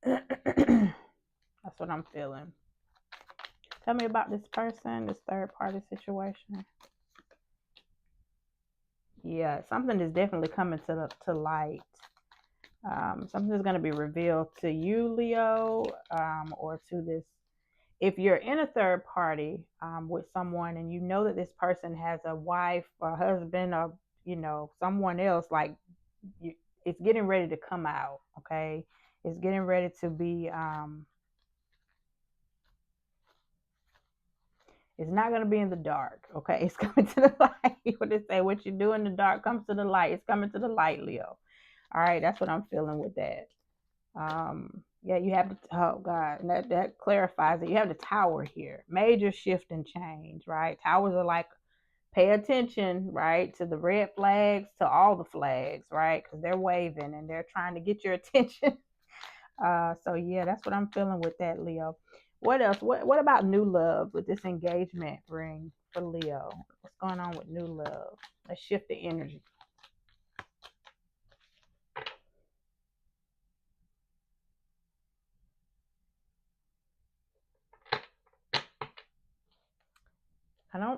That's what I'm feeling. Tell me about this person, this third party situation. Yeah, something is definitely coming to light. Something is going to be revealed to you, Leo, or to this. If you're in a third party with someone, and you know that this person has a wife, a husband, or someone else, like, you, it's getting ready to come out. Okay, it's getting ready to be. It's not going to be in the dark. Okay, it's coming to the light. What they say, what you do in the dark comes to the light. It's coming to the light, Leo. All right, that's what I'm feeling with that. Yeah, you have the, oh God, and that clarifies it. You have the tower here, major shift and change, right? Towers are like, pay attention, right, to the red flags, to all the flags, right? Because they're waving and they're trying to get your attention. So yeah, that's what I'm feeling with that, Leo. What else? What about new love with this engagement ring for Leo? What's going on with new love? Let's shift the energy.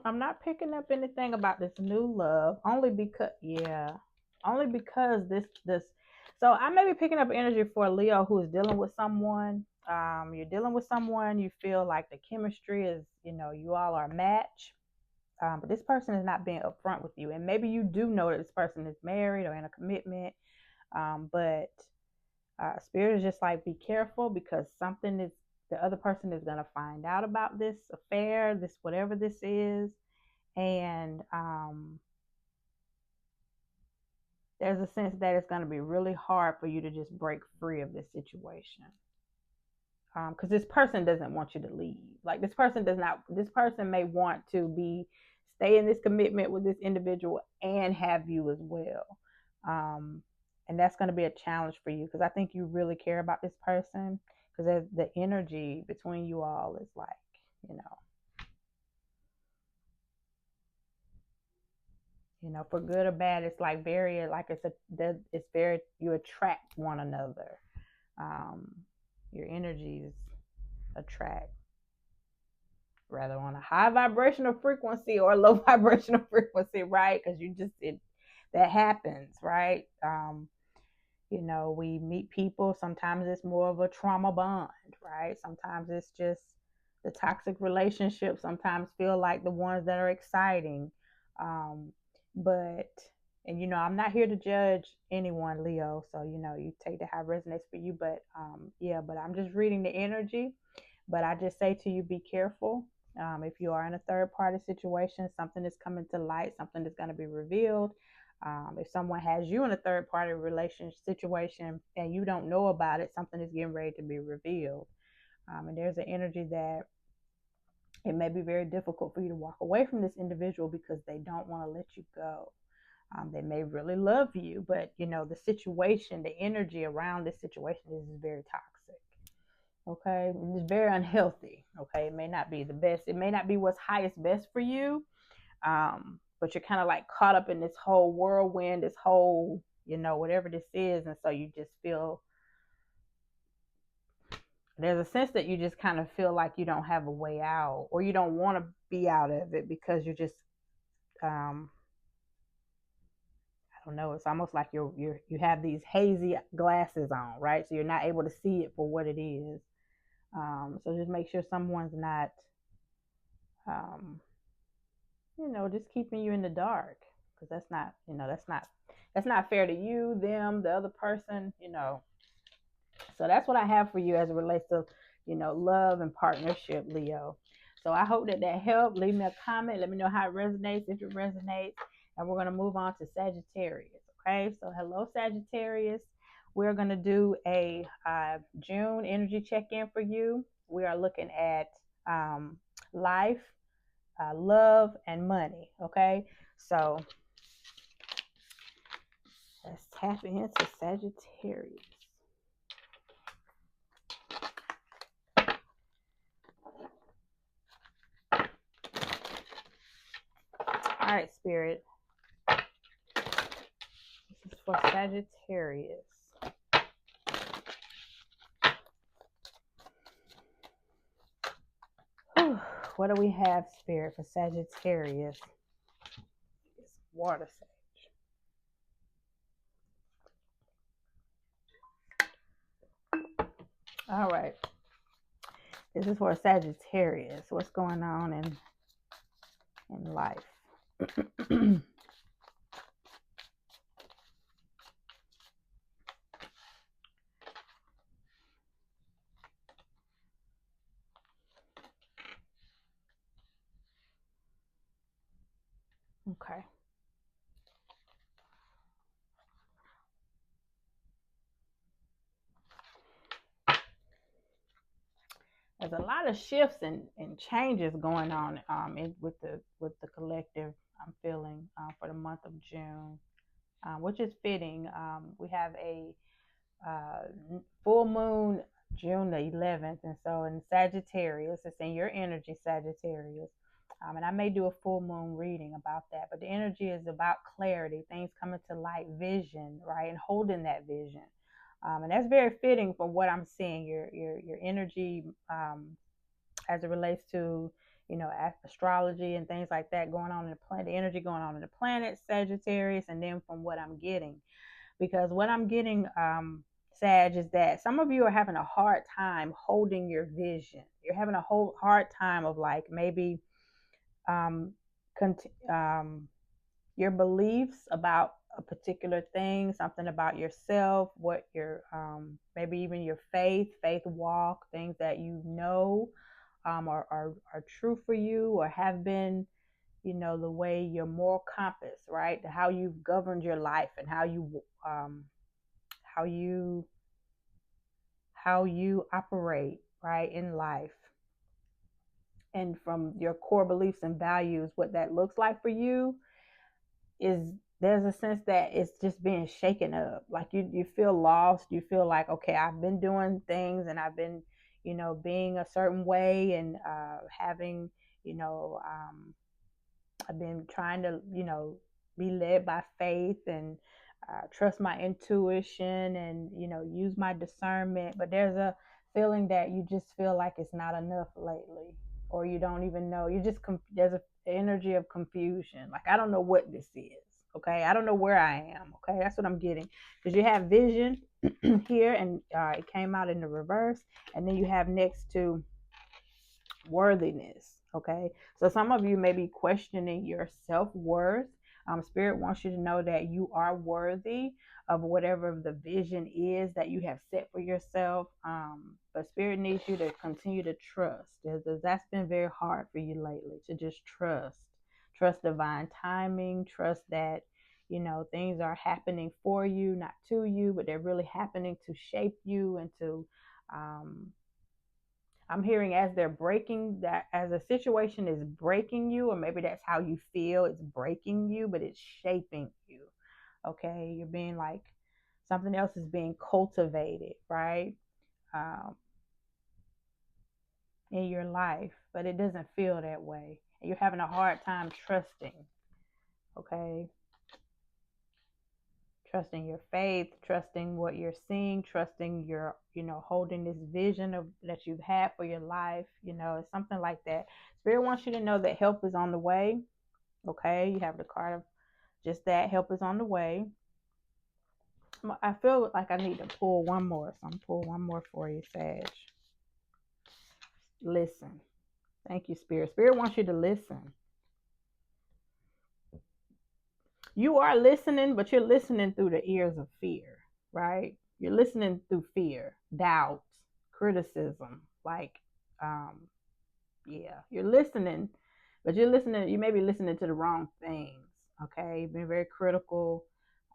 I'm not picking up anything about this new love, only because, yeah, only because this. So I may be picking up energy for Leo who is dealing with someone. You're dealing with someone. You feel like the chemistry is, you all are a match. But this person is not being upfront with you, and maybe you do know that this person is married or in a commitment. But spirit is just like, be careful, because something is, the other person is going to find out about this affair, this whatever this is, and there's a sense that it's going to be really hard for you to just break free of this situation. because this person doesn't want you to leave. Like this person does not. This person may want to stay in this commitment with this individual and have you as well. Um, and that's going to be a challenge for you because I think you really care about this person because the energy between you all is like, you know, for good or bad, it's like very like it's very you attract one another. Um, your energies attract rather on a high vibrational frequency or low vibrational frequency, right? Because that happens, right? We meet people. Sometimes it's more of a trauma bond, right? Sometimes it's just the toxic relationships. Sometimes feel like the ones that are exciting, um, but and I'm not here to judge anyone, Leo. So you take the how it resonates for you, but yeah, but I'm just reading the energy. But I just say to you, be careful. If you are in a third party situation, something is coming to light, something is going to be revealed. If someone has you in a third party relationship situation and you don't know about it, something is getting ready to be revealed. And there's an energy that it may be very difficult for you to walk away from this individual because they don't want to let you go. They may really love you, but the situation, the energy around this situation is very toxic. Okay, it's very unhealthy. Okay, it may not be the best. It may not be what's highest best for you. But you're kind of like caught up in this whole whirlwind, this whole, whatever this is. And so you just feel there's a sense that you just kind of feel like you don't have a way out or you don't want to be out of it because you're just, I don't know. It's almost like you have these hazy glasses on, right? So you're not able to see it for what it is. So just make sure someone's not, um, just keeping you in the dark because that's not fair to you, them, the other person. So that's what I have for you as it relates to, love and partnership, Leo. So I hope that helped. Leave me a comment. Let me know how it resonates, if it resonates. And we're going to move on to Sagittarius. Okay. So hello, Sagittarius. We're going to do a June energy check-in for you. We are looking at life, love, and money. Okay. So let's tap into Sagittarius. All right, Spirit. This is for Sagittarius. Whew. What do we have, Spirit, for Sagittarius? It's water sage. All right. This is for Sagittarius. What's going on in life? Okay. There's a lot of shifts and changes going on with the collective. I'm feeling for the month of June, which is fitting. We have a full moon June the 11th, and so in Sagittarius, it's in your energy, Sagittarius. And I may do a full moon reading about that, but the energy is about clarity, things coming to light, vision, right, and holding that vision. And that's very fitting from what I'm seeing. Your energy as it relates to astrology and things like that going on in the planet, the energy going on in the planet, Sagittarius, and then from what I'm getting, because what I'm getting, Sag, is that some of you are having a hard time holding your vision. You're having a whole hard time of like maybe um, your beliefs about a particular thing, something about yourself, what your maybe even your faith walk, things that are true for you or have been, the way your moral compass, right? How you've governed your life and how you how you operate, right, in life. And from your core beliefs and values, what that looks like for you is, there's a sense that it's just being shaken up. Like you feel lost. You feel like, okay, I've been doing things and I've been, being a certain way, and having, you know, I've been trying to, be led by faith, and trust my intuition, and, use my discernment. But there's a feeling that you just feel like it's not enough lately, or you don't even know. You just, there's a energy of confusion. Like, I don't know what this is. Okay. I don't know where I am. Okay. That's what I'm getting. Because you have vision here, and it came out in the reverse. And then you have next to worthiness. Okay, so some of you may be questioning your self-worth. Spirit wants you to know that you are worthy of whatever the vision is that you have set for yourself. But Spirit needs you to continue to trust. That's been very hard for you lately, to just trust divine timing, trust that things are happening for you, not to you, but they're really happening to shape you and to I'm hearing, as they're breaking, that as a situation is breaking you, or maybe that's how you feel, it's breaking you, but it's shaping you. Okay, you're being like, something else is being cultivated, right? Um, in your life, but it doesn't feel that way. And you're having a hard time trusting. Okay, trusting your faith, trusting what you're seeing, trusting your, holding this vision of that you've had for your life. It's something like that. Spirit wants you to know that help is on the way. Okay, you have the card of just that, help is on the way. I feel like I need to pull one more, so I'm pull one more for you, Sag. Listen. Thank you, Spirit. Spirit wants you to listen. You are listening, but you're listening through the ears of fear, right? You're listening through fear, doubt, criticism. Like, yeah, you're listening, but you may be listening to the wrong things. Okay, you've been very critical.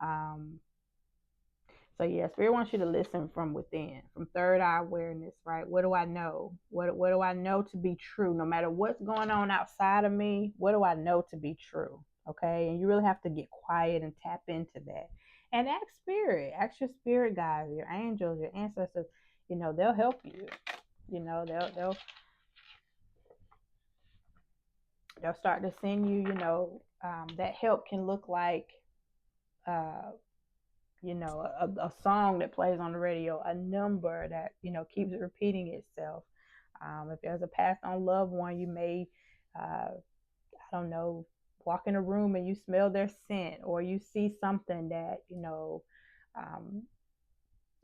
So yeah, Spirit wants you to listen from within, from third eye awareness, right? What do I know? What do I know to be true? No matter what's going on outside of me, what do I know to be true? Okay, and you really have to get quiet and tap into that. And ask your spirit guides, your angels, your ancestors. They'll help you. They'll start to send you. That help can look like uh, a song that plays on the radio, a number that, keeps repeating itself. If there's a passed on loved one, you may, I don't know, walk in a room and you smell their scent, or you see something that,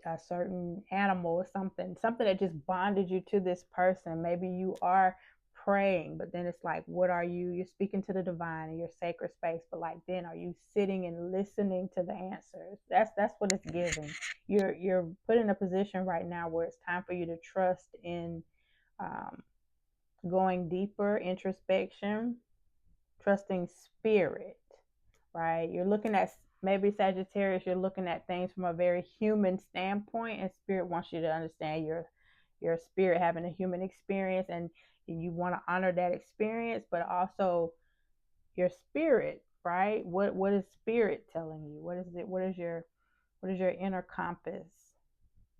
a certain animal or something that just bonded you to this person. Maybe you are praying, but then it's like, what are you're speaking to the divine in your sacred space, but like, then are you sitting and listening to the answers? That's what it's giving. You're put in a position right now where it's time for you to trust in going deeper, introspection, trusting spirit, right? You're looking at, maybe Sagittarius, you're looking at things from a very human standpoint, and Spirit wants you to understand your spirit having a human experience, and you want to honor that experience, but also your spirit, right? What is spirit telling you? What is it? What is your inner compass?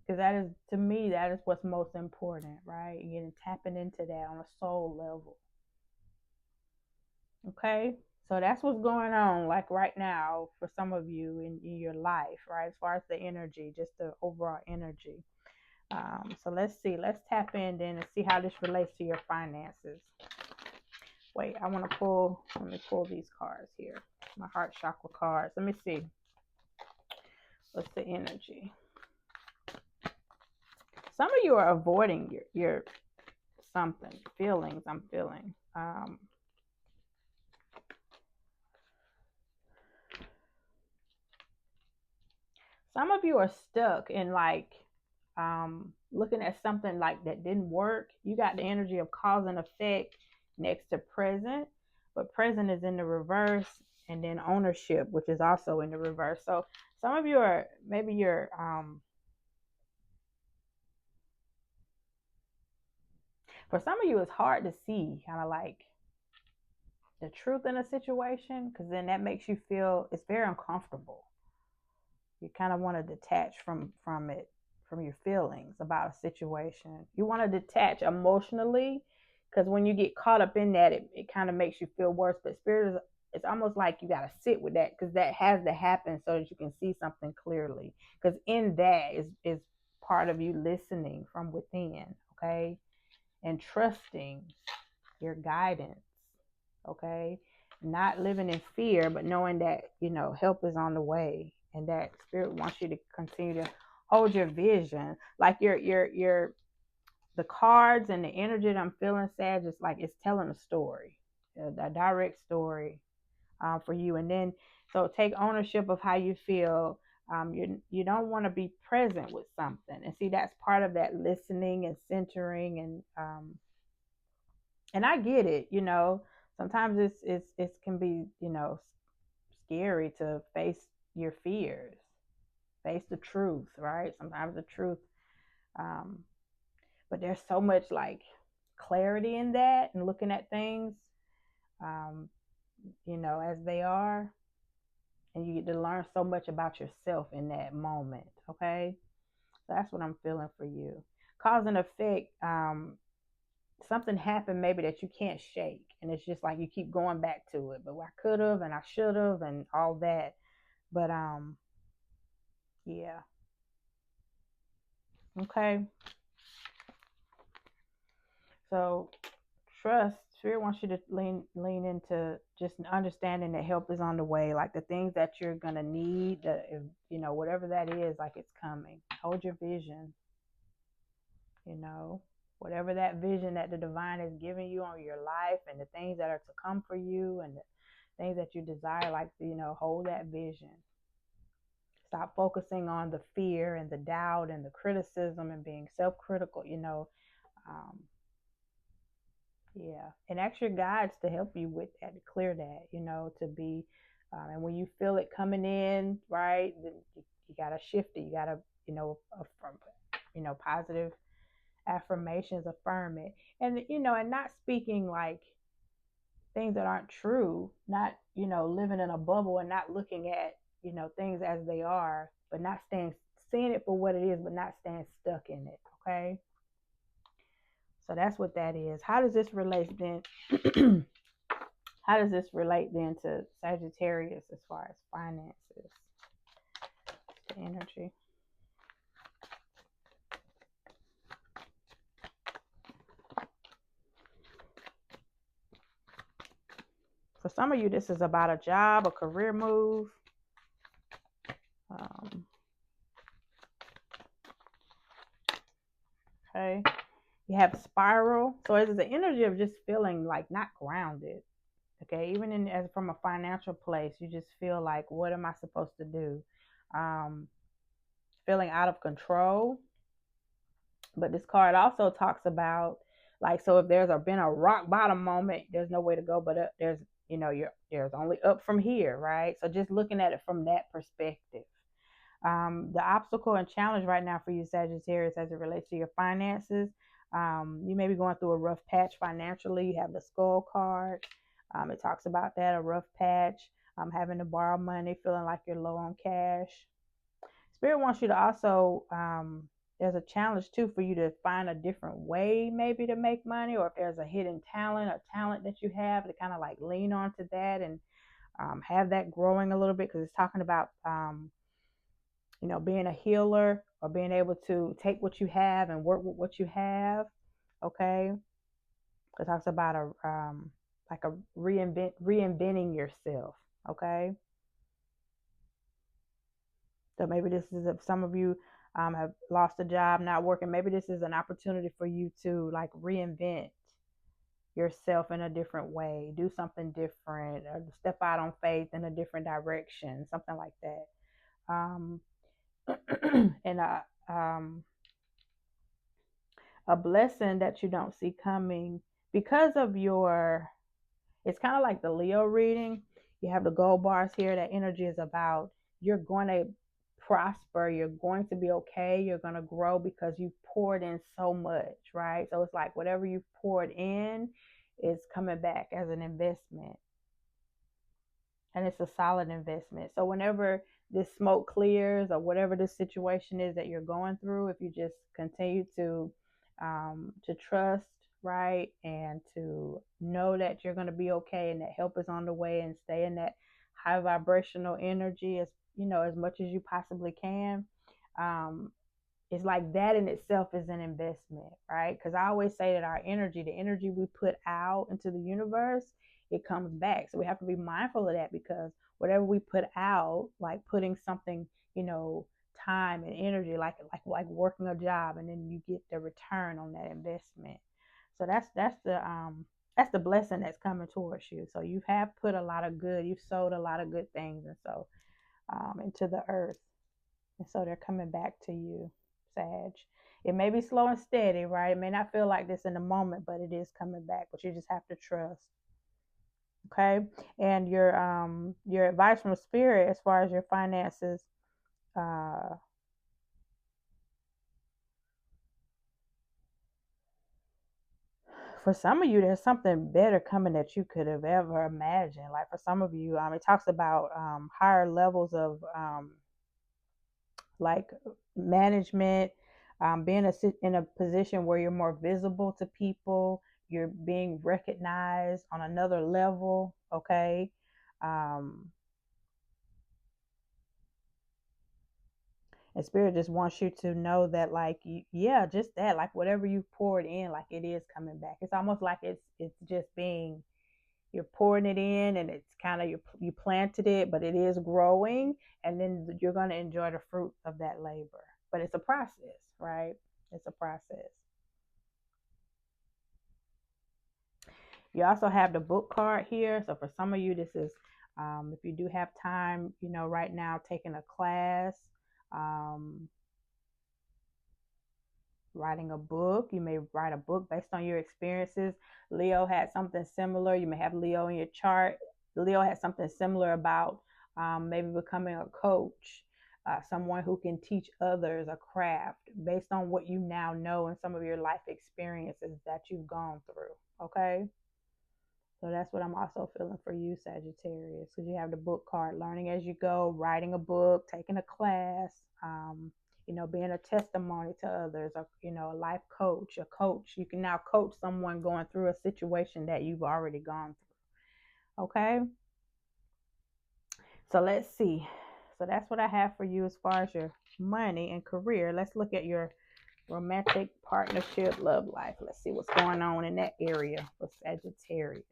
Because that is, to me, that is what's most important, right? You're tapping into that on a soul level. Okay, so that's what's going on, like right now, for some of you in your life, right? As far as the energy, just the overall energy. So let's tap in then and see how this relates to your finances. Wait, let me pull these cards here. My heart chakra cards. Let me see. What's the energy? Some of you are avoiding your something, feelings I'm feeling. Some of you are stuck in like looking at something like that didn't work. You got the energy of cause and effect next to present, but present is in the reverse, and then ownership, which is also in the reverse. So some of you are, maybe you're For some of you, it's hard to see kind of like the truth in a situation, because then that makes you feel it's very uncomfortable. You kind of want to detach from it, from your feelings about a situation. You want to detach emotionally, because when you get caught up in that, it kind of makes you feel worse. But spirit is, it's almost like you got to sit with that, because that has to happen so that you can see something clearly, because in that is part of you listening from within, okay, and trusting your guidance, okay, not living in fear, but knowing that, you know, help is on the way, and that spirit wants you to continue to hold your vision. Like your the cards and the energy that I'm feeling, sad, just like it's telling a story, a direct story, for you. And then, so take ownership of how you feel. You don't want to be present with something, and see, that's part of that listening and centering, and I get it, you know. Sometimes it can be, you know, scary to face your fears, face the truth, right? Sometimes the truth, um, but there's so much like clarity in that, and looking at things, um, you know, as they are, and you get to learn so much about yourself in that moment. Okay, so that's what I'm feeling for you. Cause and effect. Something happened maybe that you can't shake, and it's just like you keep going back to it, but I could have and I should have and all that. But yeah. Okay, so trust, spirit wants you to lean into just understanding that help is on the way, like the things that you're gonna need, that if, you know, whatever that is, like it's coming. Hold your vision, you know, whatever that vision that the divine is giving you on your life, and the things that are to come for you, and the things that you desire, like, you know, hold that vision. Stop focusing on the fear and the doubt and the criticism and being self-critical, you know. um, yeah, and ask your guides to help you with that, to clear that, you know, to be, and when you feel it coming in, right, then you gotta shift it. You gotta, you know, affirm, you know, positive affirmations, affirm it, and you know, and not speaking like things that aren't true, not, you know, living in a bubble and not looking at, you know, things as they are, but not staying, seeing it for what it is, but not staying stuck in it. Okay, so that's what that is. How does this relate then? How does this relate then to Sagittarius as far as finances, the energy? For some of you, this is about a job, a career move. Um, okay. You have spiral. So it's the energy of just feeling like not grounded. Okay. Even in, as from a financial place, you just feel like, what am I supposed to do? Um, Feeling out of control. But this card also talks about, like, so if there's been a rock bottom moment, there's no way to go but up. There's, you know, there's only up from here, right? So just looking at it from that perspective. The obstacle and challenge right now for you, Sagittarius, as it relates to your finances, you may be going through a rough patch financially. You have the skull card. It talks about that, a rough patch, having to borrow money, feeling like you're low on cash. Spirit wants you to also, there's a challenge too for you to find a different way maybe to make money, or if there's a hidden talent, a talent that you have, to kind of like lean onto that, and have that growing a little bit, because it's talking about, you know, being a healer, or being able to take what you have and work with what you have. Okay, it talks about a, like a reinventing yourself. Okay, so maybe this is, if some of you have lost a job, not working, maybe this is an opportunity for you to like reinvent yourself in a different way, do something different, or step out on faith in a different direction, something like that. Um, and a blessing that you don't see coming because of your, it's kind of like the Leo reading. You have the gold bars here. That energy is about, you're going to prosper, you're going to be okay, you're going to grow because you poured in so much, right? So it's like whatever you poured in is coming back as an investment, and it's a solid investment. So whenever this smoke clears or whatever this situation is that you're going through, if you just continue to trust, right, and to know that you're going to be okay and that help is on the way, and stay in that high vibrational energy as as much as you possibly can. um, it's like that in itself is an investment, right? Because I always say that our energy, the energy we put out into the universe, it comes back. So we have to be mindful of that, because whatever we put out, like putting something, you know, time and energy, like working a job, and then you get the return on that investment. So that's the blessing that's coming towards you. So you have put a lot of good, you've sowed a lot of good things, and so into the earth. And so they're coming back to you, Sag. It may be slow and steady, right? It may not feel like this in the moment, but it is coming back. But you just have to trust. Okay. And your advice from spirit as far as your finances, uh for some of you, there's something better coming that you could have ever imagined. Like for some of you, it talks about higher levels of like management, being in a position where you're more visible to people, you're being recognized on another level. Okay. Um, and spirit just wants you to know that, like, yeah, just that, like whatever you poured in, like it is coming back. It's almost like it's just being, you're pouring it in, and it's kind of you planted it, but it is growing, and then you're going to enjoy the fruit of that labor. But it's a process, right? It's a process. You also have the book card here. So for some of you, this is if you do have time, right now, taking a class, um, writing a book. You may write a book based on your experiences. Leo had something similar. You may have Leo in your chart. Leo had something similar about maybe becoming a coach, someone who can teach others a craft based on what you now know and some of your life experiences that you've gone through. Okay. So that's what I'm also feeling for you, Sagittarius, because you have the book card, learning as you go, writing a book, taking a class, being a testimony to others, or, a life coach, a coach. You can now coach someone going through a situation that you've already gone through. Okay. So let's see. So that's what I have for you as far as your money and career. Let's look at your romantic partnership, love life. Let's see what's going on in that area for Sagittarius.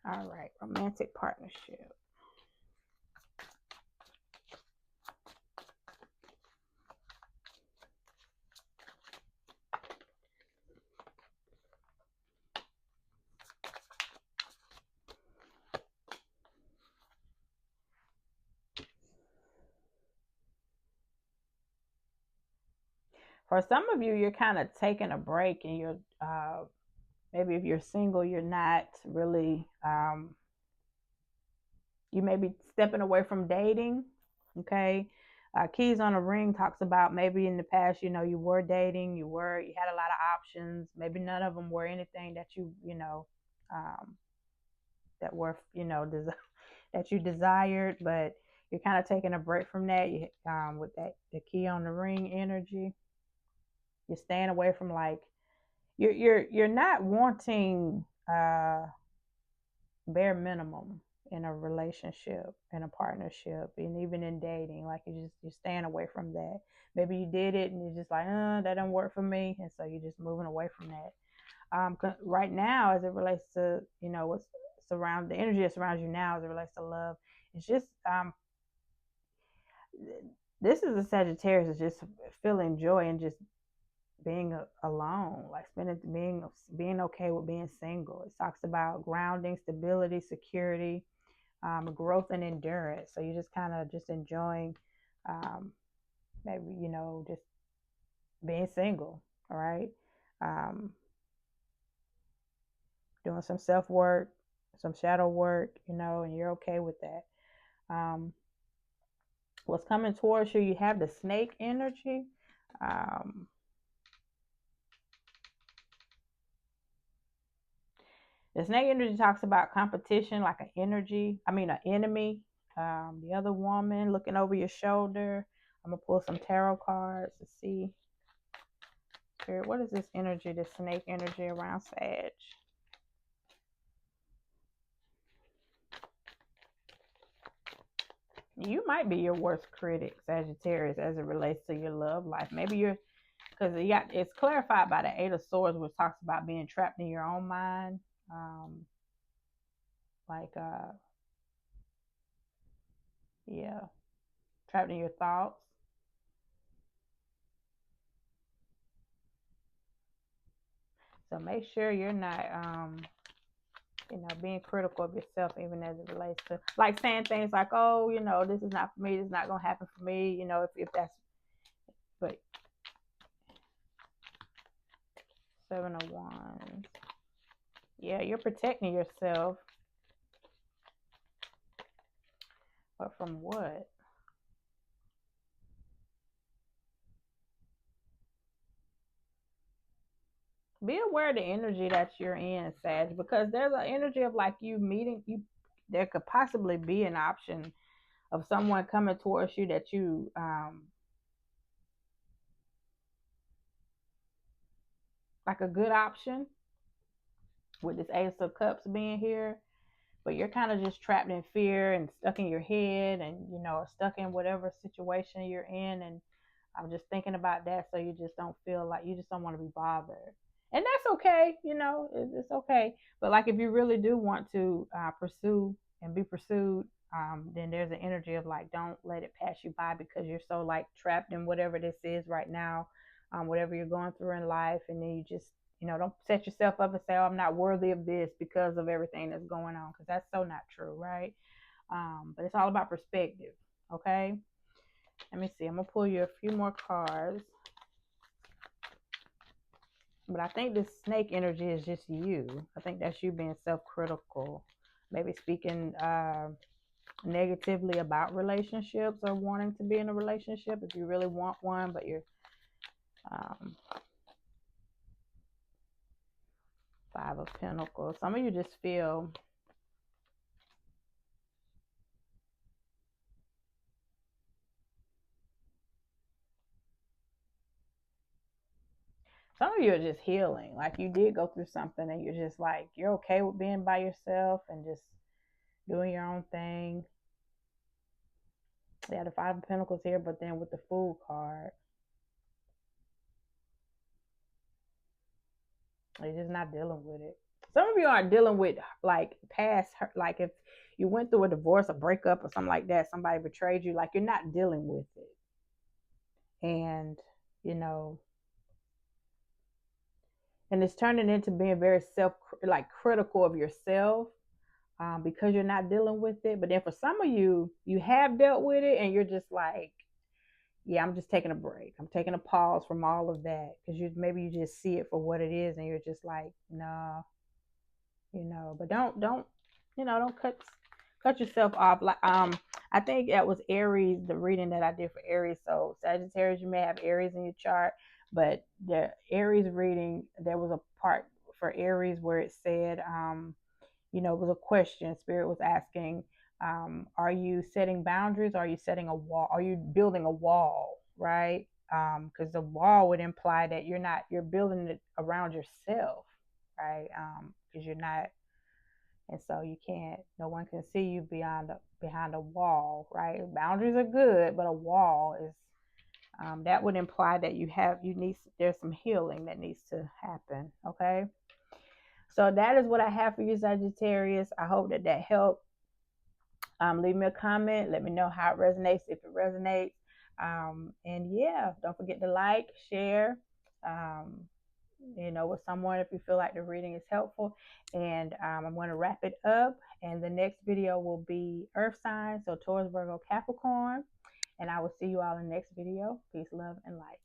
All right, romantic partnership. For some of you, you're kind of taking a break, and you're maybe if you're single, you're not really. You may be stepping away from dating. Okay. Keys on a Ring talks about maybe in the past, you were dating, you had a lot of options. Maybe none of them were anything that um, that were, that you desired, but you're kind of taking a break from that. With the Key on the Ring energy, you're staying away from, like, you're not wanting bare minimum in a relationship, in a partnership, and even in dating. Like you're staying away from that. Maybe you did it and you're just like, that don't work for me, and so you're just moving away from that. Right now, as it relates to what's surround the energy that surrounds you now, as it relates to love, it's just this is a Sagittarius is just feeling joy and just being alone, like being okay with being single. It talks about grounding, stability, security, growth, and endurance. So you're just kind of just enjoying, maybe just being single. All right. Um, Doing some self work, some shadow work, and you're okay with that. What's coming towards you, you have the snake energy. Um, the snake energy talks about competition, like an an enemy. The other woman looking over your shoulder. I'm gonna pull some tarot cards to see. Spirit, what is this energy, this snake energy around Sag? You might be your worst critic, Sagittarius, as it relates to your love life. Maybe you're, because it's clarified by the Eight of Swords, which talks about being trapped in your own mind, um, like yeah, trapped in your thoughts. So make sure you're not being critical of yourself, even as it relates to like saying things like, oh, this is not for me, this is not gonna happen for me, if that's, but Seven of Wands. Yeah, you're protecting yourself. But from what? Be aware of the energy that you're in, Sag, because there's an energy of like you meeting you. There could possibly be an option of someone coming towards you that you like a good option with this Ace of Cups being here, but you're kind of just trapped in fear and stuck in your head, and stuck in whatever situation you're in, and I'm just thinking about that, so you just don't feel like, you just don't want to be bothered, and that's okay. It's okay. But like, if you really do want to pursue and be pursued, then there's an energy of like, don't let it pass you by, because you're so like trapped in whatever this is right now, whatever you're going through in life, and then you just don't set yourself up and say, oh, I'm not worthy of this because of everything that's going on, because that's so not true, right? But it's all about perspective. Okay, let me see. I'm gonna pull you a few more cards. But I think this snake energy is just you. I think that's you being self-critical, maybe speaking negatively about relationships, or wanting to be in a relationship if you really want one, but you're Five of Pentacles. Some of you just feel some of you are just healing. Like, you did go through something, and you're just like, you're okay with being by yourself and just doing your own thing. Yeah, the Five of Pentacles here, but then with the Fool card, you're just not dealing with it. Some of you aren't dealing with like past hurt, like if you went through a divorce, a breakup, or something like that, somebody betrayed you, like you're not dealing with it. And you know, and it's turning into being very critical of yourself, because you're not dealing with it. But then for some of you, you have dealt with it, and you're just like, yeah, I'm just taking a break. I'm taking a pause from all of that, because maybe you just see it for what it is, and you're just like, nah, But don't cut yourself off. Like, I think that was Aries, the reading that I did for Aries. So Sagittarius, you may have Aries in your chart, but the Aries reading, there was a part for Aries where it said, it was a question. Spirit was asking, are you setting boundaries? Or are you setting a wall? Are you building a wall? Right? Because the wall would imply that you're building it around yourself, right? Because you're not, and so you can't, no one can see you behind a wall, right? Boundaries are good, but a wall is, that would imply that there's some healing that needs to happen. Okay, so that is what I have for you, Sagittarius. I hope that helped. Leave me a comment, let me know how it resonates, if it resonates. And yeah, don't forget to like, share, um, with someone if you feel like the reading is helpful. And I'm going to wrap it up. And the next video will be Earth signs, so Taurus, Virgo, Capricorn. And I will see you all in the next video. Peace, love, and light.